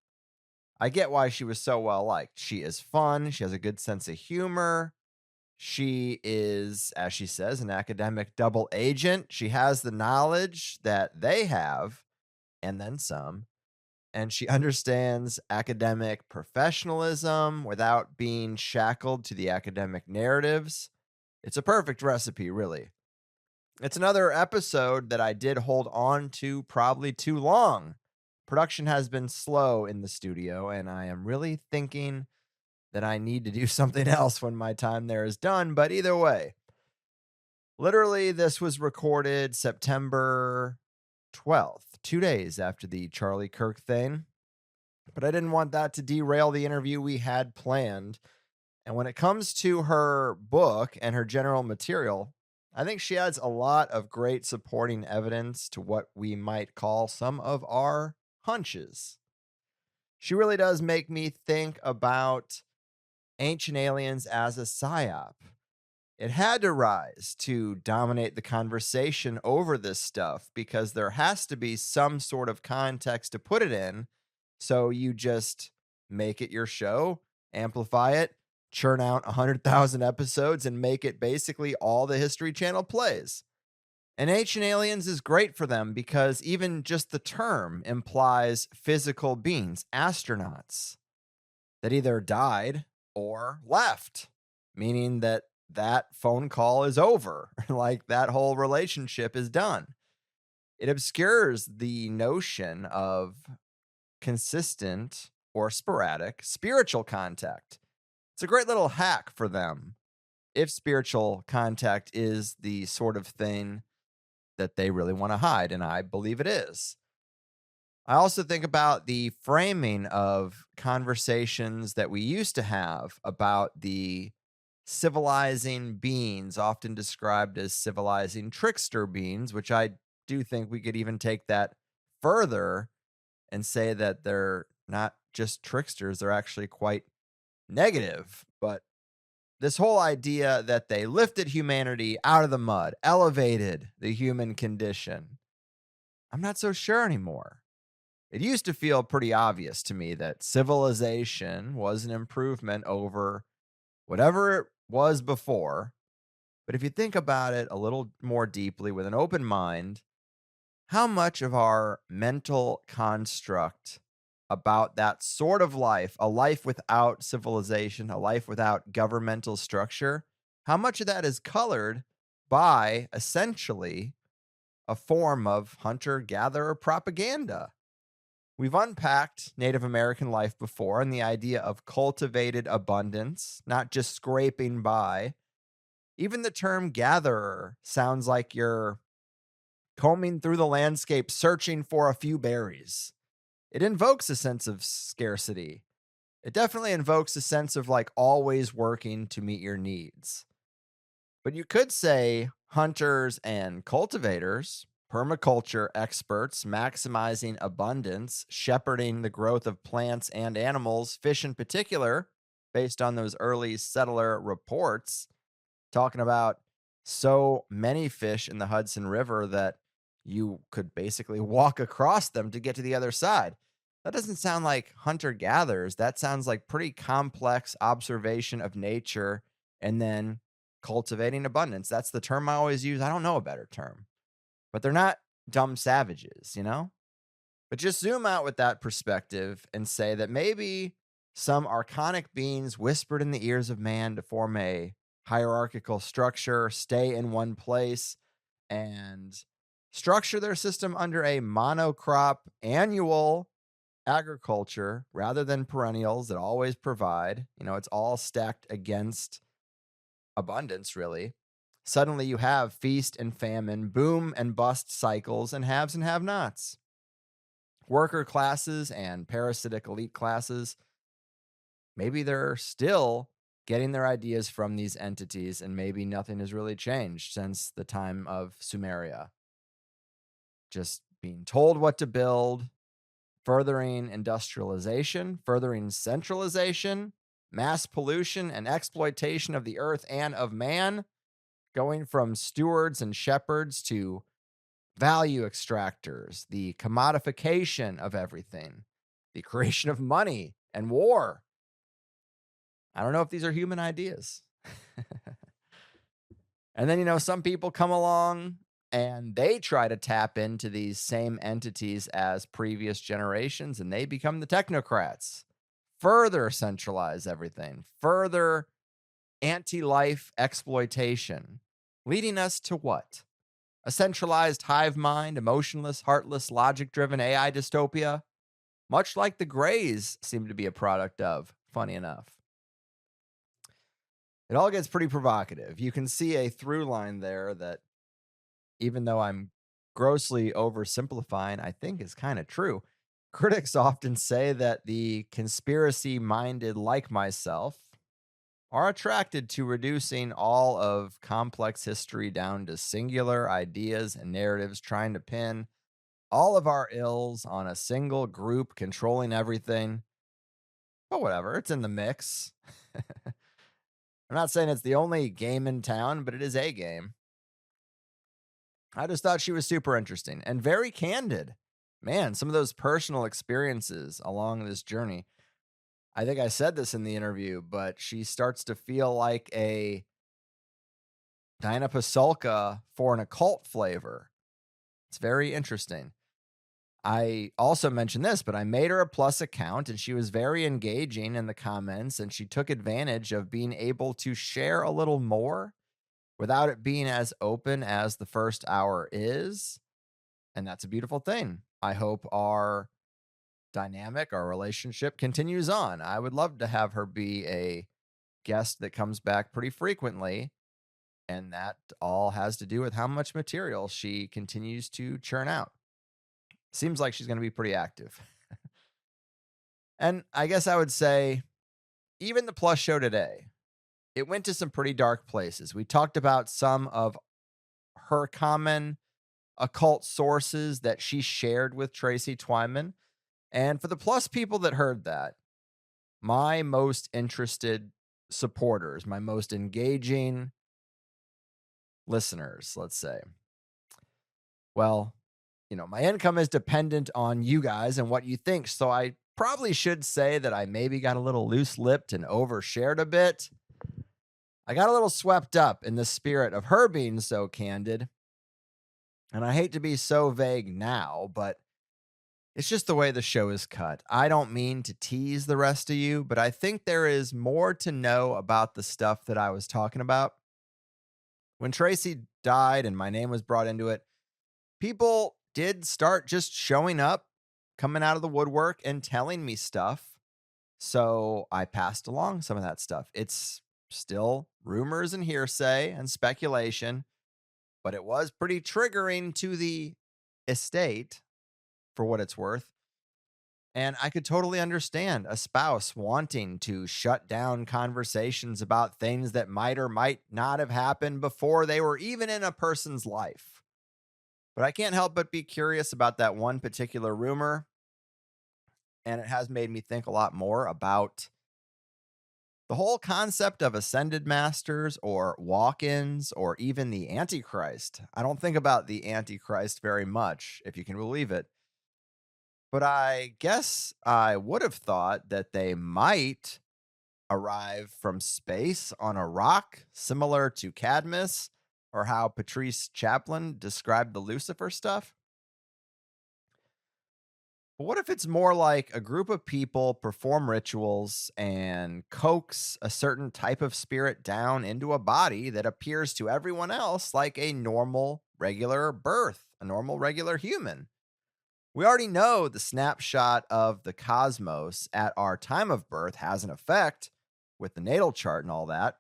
I get why she was so well liked. She is fun. She has a good sense of humor. She is, as she says, an academic double agent. She has the knowledge that they have, and then some. And she understands academic professionalism without being shackled to the academic narratives. It's a perfect recipe, really. It's another episode that I did hold on to probably too long. Production has been slow in the studio, and I am really thinking that I need to do something else when my time there is done. But either way, literally, this was recorded September 12th, 2 days after the Charlie Kirk thing. But I didn't want that to derail the interview we had planned. And when it comes to her book and her general material, I think she adds a lot of great supporting evidence to what we might call some of our hunches. She really does make me think about Ancient Aliens as a psyop. It had to rise to dominate the conversation over this stuff because there has to be some sort of context to put it in. So you just make it your show, amplify it, churn out 100,000 episodes, and make it basically all the History Channel plays. And Ancient Aliens is great for them because even just the term implies physical beings, astronauts, that either died or left, meaning that that phone call is over, like that whole relationship is done. It obscures the notion of consistent or sporadic spiritual contact. It's a great little hack for them if spiritual contact is the sort of thing that they really want to hide, and I believe it is. I also think about the framing of conversations that we used to have about the civilizing beings, often described as civilizing trickster beings, which I do think we could even take that further and say that they're not just tricksters, they're actually quite negative. But this whole idea that they lifted humanity out of the mud, elevated the human condition, I'm not so sure anymore. It used to feel pretty obvious to me that civilization was an improvement over whatever it was before. But if you think about it a little more deeply with an open mind, how much of our mental construct about that sort of life, a life without civilization, a life without governmental structure, how much of that is colored by essentially a form of hunter-gatherer propaganda? We've unpacked Native American life before and the idea of cultivated abundance, not just scraping by. Even the term gatherer sounds like you're combing through the landscape searching for a few berries. It invokes a sense of scarcity. It definitely invokes a sense of like always working to meet your needs. But you could say hunters and cultivators, permaculture experts, maximizing abundance, shepherding the growth of plants and animals, fish in particular, based on those early settler reports, talking about so many fish in the Hudson River that you could basically walk across them to get to the other side. That doesn't sound like hunter-gatherers. That sounds like pretty complex observation of nature and then cultivating abundance. That's the term I always use. I don't know a better term. But they're not dumb savages, you know? But just zoom out with that perspective and say that maybe some archonic beings whispered in the ears of man to form a hierarchical structure, stay in one place, and structure their system under a monocrop annual agriculture rather than perennials that always provide. You know, it's all stacked against abundance, really. Suddenly you have feast and famine, boom and bust cycles, and haves and have-nots. Worker classes and parasitic elite classes, maybe they're still getting their ideas from these entities, and maybe nothing has really changed since the time of Sumeria. Just being told what to build, furthering industrialization, furthering centralization, mass pollution and exploitation of the earth and of man, going from stewards and shepherds to value extractors, the commodification of everything, the creation of money and war. I don't know if these are human ideas. And then, you know, some people come along and they try to tap into these same entities as previous generations, and they become the technocrats, further centralize everything, further anti-life exploitation, leading us to what? A centralized hive mind, emotionless, heartless, logic-driven AI dystopia, much like the Greys seem to be a product of, funny enough. It all gets pretty provocative. You can see a through line there that, even though I'm grossly oversimplifying, I think is kind of true. Critics often say that the conspiracy-minded like myself are attracted to reducing all of complex history down to singular ideas and narratives, trying to pin all of our ills on a single group controlling everything. But whatever, it's in the mix. I'm not saying it's the only game in town, but it is a game. I just thought she was super interesting and very candid. Man, some of those personal experiences along this journey. I think I said this in the interview, but she starts to feel like a Dinah Pasulka for an occult flavor. It's very interesting. I also mentioned this, but I made her a Plus account, and she was very engaging in the comments, and she took advantage of being able to share a little more without it being as open as the first hour is. And that's a beautiful thing. I hope our dynamic, our relationship continues on. I would love to have her be a guest that comes back pretty frequently. And that all has to do with how much material she continues to churn out. Seems like she's going to be pretty active. And I guess I would say, even the Plus show today, it went to some pretty dark places. We talked about some of her common occult sources that she shared with Tracy Twyman. And for the plus people that heard that, my most interested supporters, my most engaging listeners, let's say, well, my income is dependent on you guys and what you think. So I probably should say that I maybe got a little loose-lipped and overshared a bit. I got a little swept up in the spirit of her being so candid. And I hate to be so vague now, but it's just the way the show is cut. I don't mean to tease the rest of you, but I think there is more to know about the stuff that I was talking about. When Tracy died and my name was brought into it, people did start just showing up, coming out of the woodwork and telling me stuff. So I passed along some of that stuff. It's still rumors and hearsay and speculation, but it was pretty triggering to the estate for what it's worth. And I could totally understand a spouse wanting to shut down conversations about things that might or might not have happened before they were even in a person's life. But I can't help but be curious about that one particular rumor. And it has made me think a lot more about the whole concept of ascended masters or walk-ins or even the Antichrist. I don't think about the Antichrist very much, if you can believe it. But I guess I would have thought that they might arrive from space on a rock similar to Cadmus, or how Patrice Chaplin described the Lucifer stuff. But what if it's more like a group of people perform rituals and coax a certain type of spirit down into a body that appears to everyone else like a normal, regular birth, a normal, regular human? We already know the snapshot of the cosmos at our time of birth has an effect with the natal chart and all that.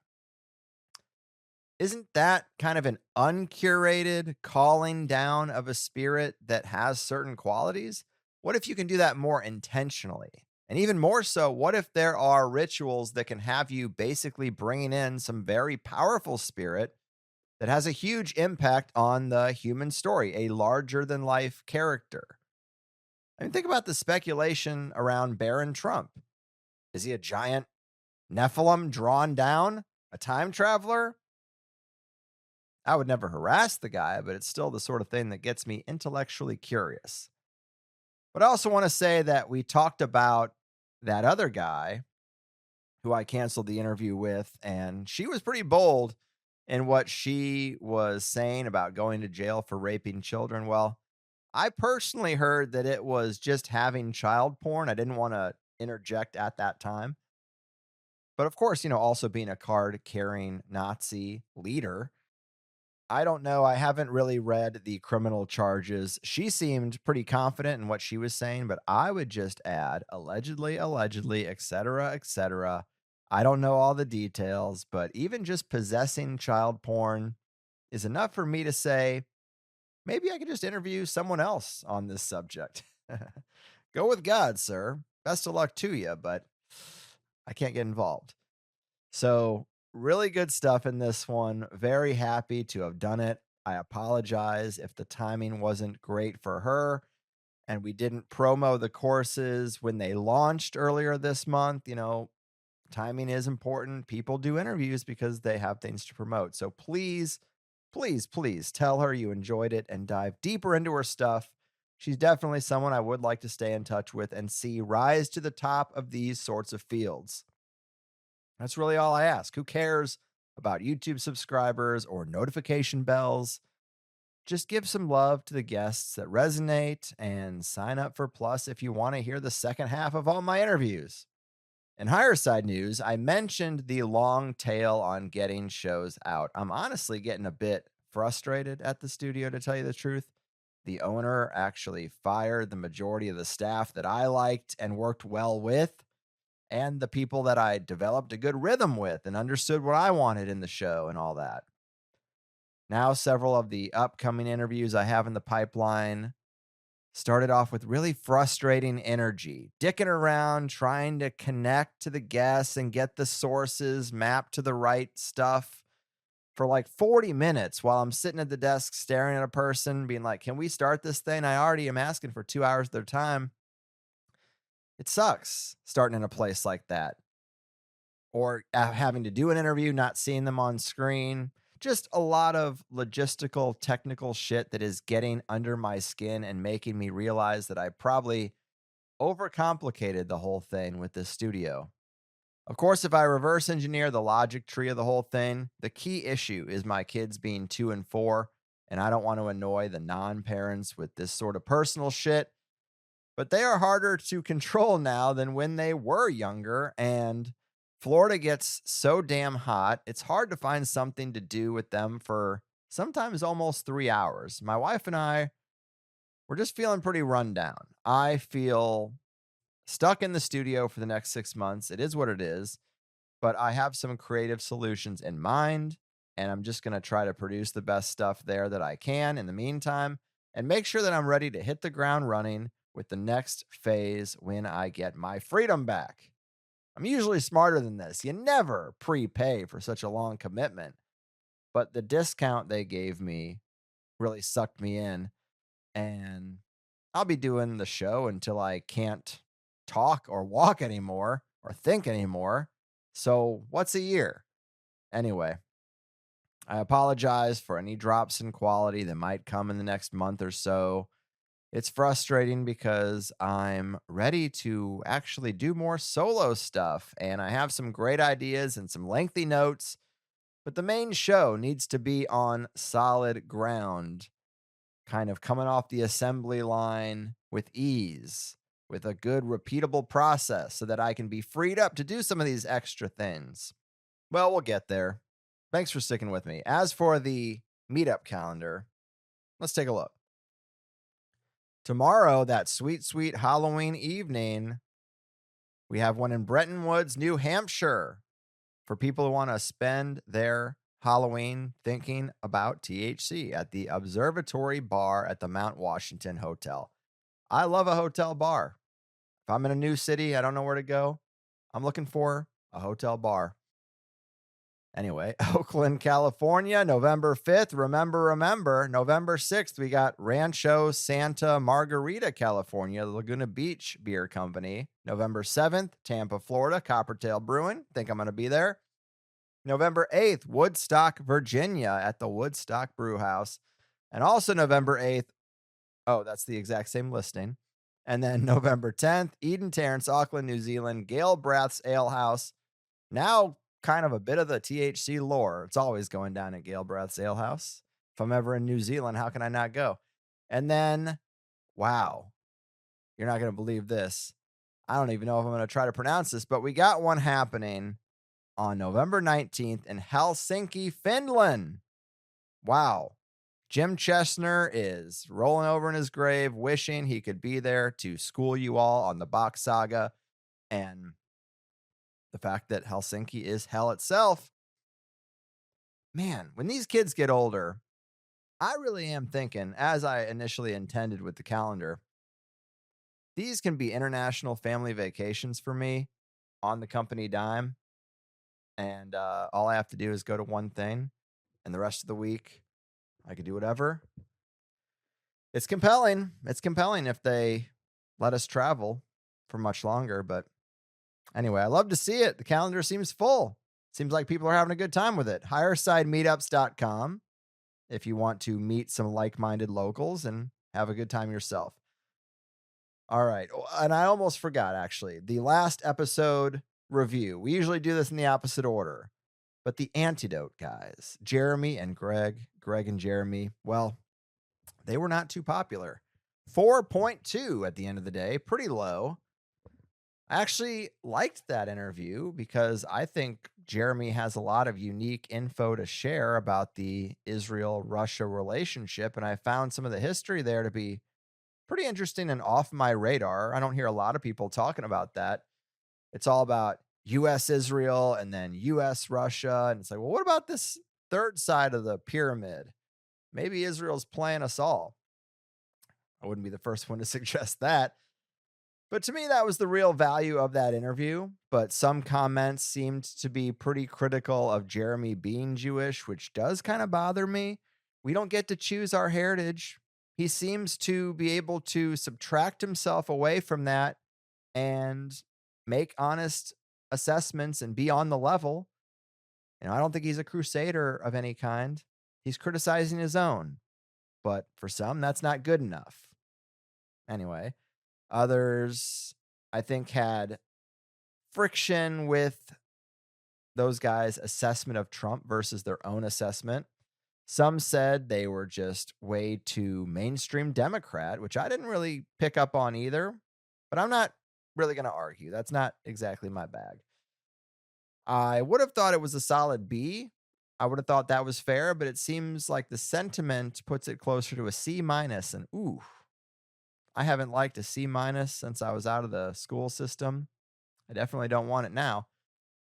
Isn't that kind of an uncurated calling down of a spirit that has certain qualities? What if you can do that more intentionally? And even more so, what if there are rituals that can have you basically bringing in some very powerful spirit that has a huge impact on the human story, a larger than life character? I mean, think about the speculation around Baron Trump. Is he a giant Nephilim drawn down? A time traveler? I would never harass the guy, but it's still the sort of thing that gets me intellectually curious. But I also want to say that we talked about that other guy who I canceled the interview with, and she was pretty bold in what she was saying about going to jail for raping children. Well, I personally heard that it was just having child porn. I didn't want to interject at that time. But of course, also being a card-carrying Nazi leader, I don't know. I haven't really read the criminal charges. She seemed pretty confident in what she was saying, but I would just add allegedly, et cetera, et cetera. I don't know all the details, but even just possessing child porn is enough for me to say, maybe I could just interview someone else on this subject. Go with God, sir. Best of luck to you, but I can't get involved. So, really good stuff in this one. Very happy to have done it. I apologize if the timing wasn't great for her and we didn't promo the courses when they launched earlier this month. Timing is important. People do interviews because they have things to promote. So please, please, please tell her you enjoyed it and dive deeper into her stuff. She's definitely someone I would like to stay in touch with and see rise to the top of these sorts of fields. That's really all I ask. Who cares about YouTube subscribers or notification bells? Just give some love to the guests that resonate and sign up for Plus if you want to hear the second half of all my interviews. In higher side news, I mentioned the long tail on getting shows out. I'm honestly getting a bit frustrated at the studio, to tell you the truth. The owner actually fired the majority of the staff that I liked and worked well with, and the people that I developed a good rhythm with and understood what I wanted in the show and all that. Now, several of the upcoming interviews I have in the pipeline started off with really frustrating energy, dicking around, trying to connect to the guests and get the sources mapped to the right stuff for like 40 minutes while I'm sitting at the desk staring at a person being like, can we start this thing? I already am asking for 2 hours of their time. It sucks starting in a place like that. Or having to do an interview, not seeing them on screen. Just a lot of logistical, technical shit that is getting under my skin and making me realize that I probably overcomplicated the whole thing with this studio. Of course, if I reverse engineer the logic tree of the whole thing, the key issue is my kids being 2 and 4, and I don't want to annoy the non-parents with this sort of personal shit. But they are harder to control now than when they were younger, and Florida gets so damn hot, it's hard to find something to do with them for sometimes almost 3 hours. My wife and I, we're just feeling pretty run down. I feel stuck in the studio for the next 6 months. It is what it is, but I have some creative solutions in mind, and I'm just going to try to produce the best stuff there that I can in the meantime and make sure that I'm ready to hit the ground running with the next phase when I get my freedom back. I'm usually smarter than this. You never prepay for such a long commitment, but the discount they gave me really sucked me in, and I'll be doing the show until I can't talk or walk anymore or think anymore. So what's a year? Anyway, I apologize for any drops in quality that might come in the next month or so. It's frustrating because I'm ready to actually do more solo stuff, and I have some great ideas and some lengthy notes, but the main show needs to be on solid ground, kind of coming off the assembly line with ease, with a good repeatable process so that I can be freed up to do some of these extra things. Well, we'll get there. Thanks for sticking with me. As for the meetup calendar, let's take a look. Tomorrow, that sweet, sweet Halloween evening, we have one in Bretton Woods, New Hampshire, for people who want to spend their Halloween thinking about THC at the Observatory Bar at the Mount Washington Hotel. I love a hotel bar. If I'm in a new city, I don't know where to go, I'm looking for a hotel bar. Anyway, Oakland, California, November 5th. Remember, November 6th, we got Rancho Santa Margarita, California, the Laguna Beach Beer Company. November 7th, Tampa, Florida, Coppertail Brewing. Think I'm going to be there. November 8th, Woodstock, Virginia at the Woodstock Brew House. And also November 8th, oh, that's the exact same listing. And then November 10th, Eden Terrace, Auckland, New Zealand, Gale Brath's Ale House. Now, kind of a bit of the THC lore. It's always going down at Gale Brath's Ale House. If I'm ever in New Zealand, how can I not go? And then, wow, you're not going to believe this. I don't even know if I'm going to try to pronounce this, but we got one happening on November 19th in Helsinki, Finland. Wow. Jim Chestner is rolling over in his grave, wishing he could be there to school you all on the Bach saga and the fact that Helsinki is hell itself. Man, when these kids get older, I really am thinking, as I initially intended with the calendar, these can be international family vacations for me on the company dime. And all I have to do is go to one thing, and the rest of the week, I could do whatever. It's compelling. It's compelling if they let us travel for much longer. But anyway, I love to see it. The calendar seems full. Seems like people are having a good time with it. HigherSideMeetups.com if you want to meet some like-minded locals and have a good time yourself. All right. And I almost forgot, actually. The last episode review. We usually do this in the opposite order. But the Antidote guys, Jeremy and Greg and Jeremy, well, they were not too popular. 4.2 at the end of the day. Pretty low. I actually liked that interview because I think Jeremy has a lot of unique info to share about the Israel-Russia relationship, and I found some of the history there to be pretty interesting and off my radar. I don't hear a lot of people talking about that. It's all about U.S.-Israel and then U.S.-Russia, and it's like, well, what about this third side of the pyramid? Maybe Israel's playing us all. I wouldn't be the first one to suggest that. But to me, that was the real value of that interview. But some comments seemed to be pretty critical of Jeremy being Jewish, which does kind of bother me. We don't get to choose our heritage. He seems to be able to subtract himself away from that and make honest assessments and be on the level. I don't think he's a crusader of any kind. He's criticizing his own. But for some, that's not good enough. Anyway, others, I think, had friction with those guys' assessment of Trump versus their own assessment. Some said they were just way too mainstream Democrat, which I didn't really pick up on either. But I'm not really going to argue. That's not exactly my bag. I would have thought it was a solid B. I would have thought that was fair, but it seems like the sentiment puts it closer to a C-. And ooh, I haven't liked a C- since I was out of the school system. I definitely don't want it now.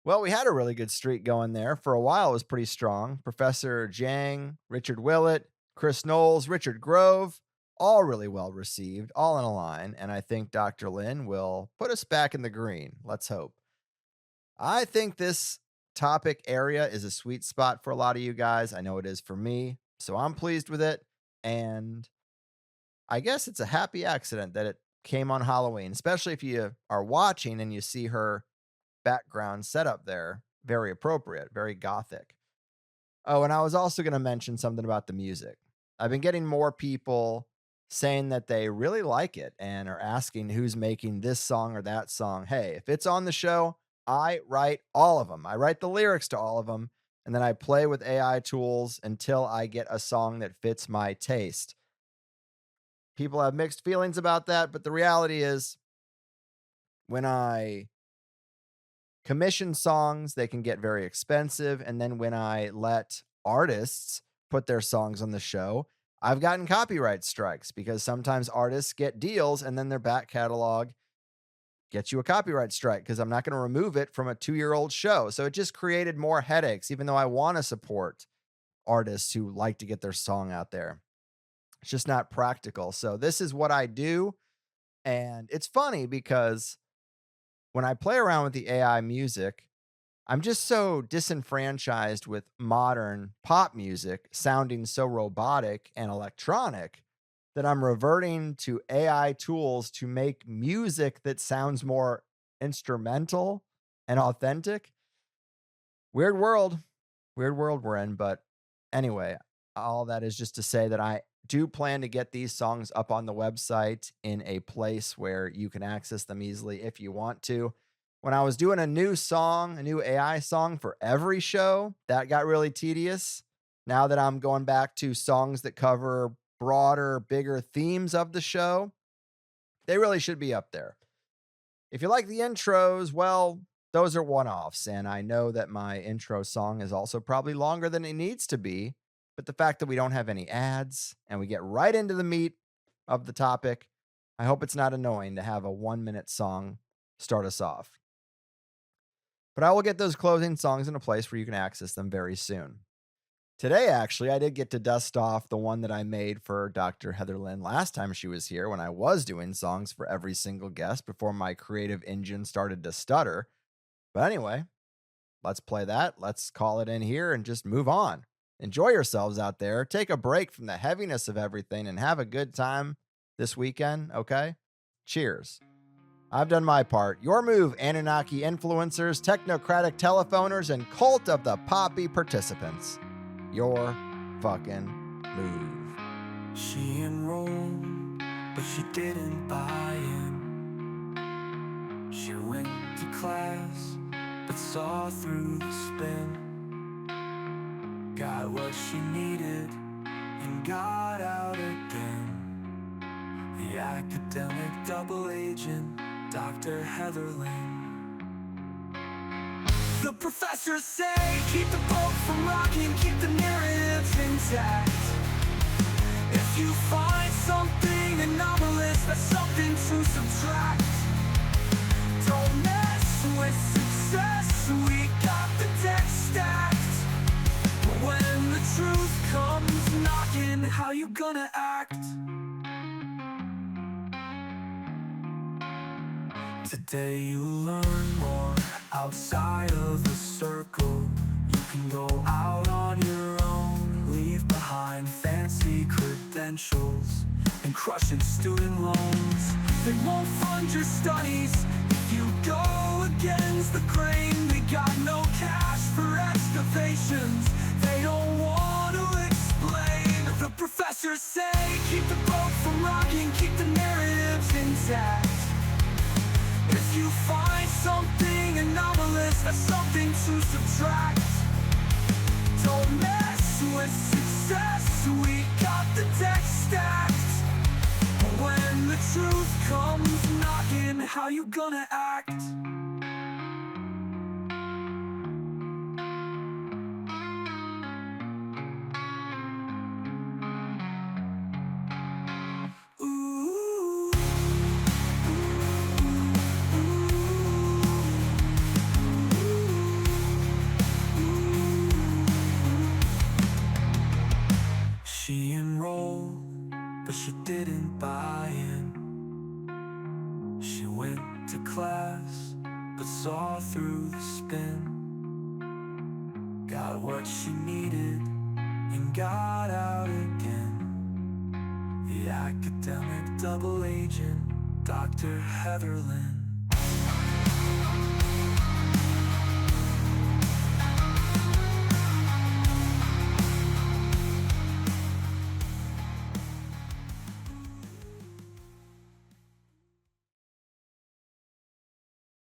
Well, we had a really good streak going there. For a while, it was pretty strong. Professor Jang, Richard Willett, Chris Knowles, Richard Grove, all really well received, all in a line. And I think Dr. Lynn will put us back in the green. Let's hope. I think this topic area is a sweet spot for a lot of you guys. I know it is for me. So I'm pleased with it. And I guess it's a happy accident that it came on Halloween, especially if you are watching and you see her background setup there. Very appropriate, very gothic. Oh, and I was also going to mention something about the music. I've been getting more people saying that they really like it and are asking who's making this song or that song. Hey, if it's on the show, I write all of them. I write the lyrics to all of them, and then I play with AI tools until I get a song that fits my taste. People have mixed feelings about that, but the reality is when I commission songs, they can get very expensive. And then when I let artists put their songs on the show, I've gotten copyright strikes because sometimes artists get deals and then their back catalog gets you a copyright strike because I'm not going to remove it from a 2-year-old show. So it just created more headaches, even though I want to support artists who like to get their song out there. It's just not practical. So this is what I do. And it's funny because when I play around with the AI music, I'm just so disenfranchised with modern pop music sounding so robotic and electronic that I'm reverting to AI tools to make music that sounds more instrumental and authentic. Weird world we're in. But anyway, all that is just to say that I do plan to get these songs up on the website in a place where you can access them easily if you want to. When I was doing a new AI song for every show, that got really tedious. Now that I'm going back to songs that cover broader, bigger themes of the show, they really should be up there. If you like the intros, well, those are one-offs. And I know that my intro song is also probably longer than it needs to be. But the fact that we don't have any ads and we get right into the meat of the topic, I hope it's not annoying to have a 1-minute song start us off. But I will get those closing songs in a place where you can access them very soon. Today, actually, I did get to dust off the one that I made for Dr. Heather Lynn last time she was here when I was doing songs for every single guest before my creative engine started to stutter. But anyway, let's play that. Let's call it in here and just move on. Enjoy yourselves out there. Take a break from the heaviness of everything and have a good time this weekend, okay? Cheers. I've done my part. Your move, Anunnaki influencers, technocratic telephoners, and cult of the poppy participants. Your fucking move. She enrolled, but she didn't buy in. She went to class, but saw through the spin. Got what she needed and got out again. The academic double agent, Dr. Heather Lynn. The professors say, keep the boat from rocking, keep the narrative intact. If you find something anomalous, that's something to subtract. Don't mess with success, we got the deck stacked. But when the truth comes knocking, how you gonna act? Today you learn more outside of the circle. You can go out on your own, leave behind fancy credentials, and crushing student loans. They won't fund your studies if you go against the grain. They got no cash for excavations. They don't want to explain. The professors say keep the boat from rocking, keep the narratives intact. If you find something anomalous, that's something to subtract. Don't mess with success, we got the deck stacked. But when the truth comes knocking, how you gonna act? She enrolled, but she didn't buy in. She went to class, but saw through the spin. Got what she needed, and got out again. The academic double agent, Dr. Heather Lynn.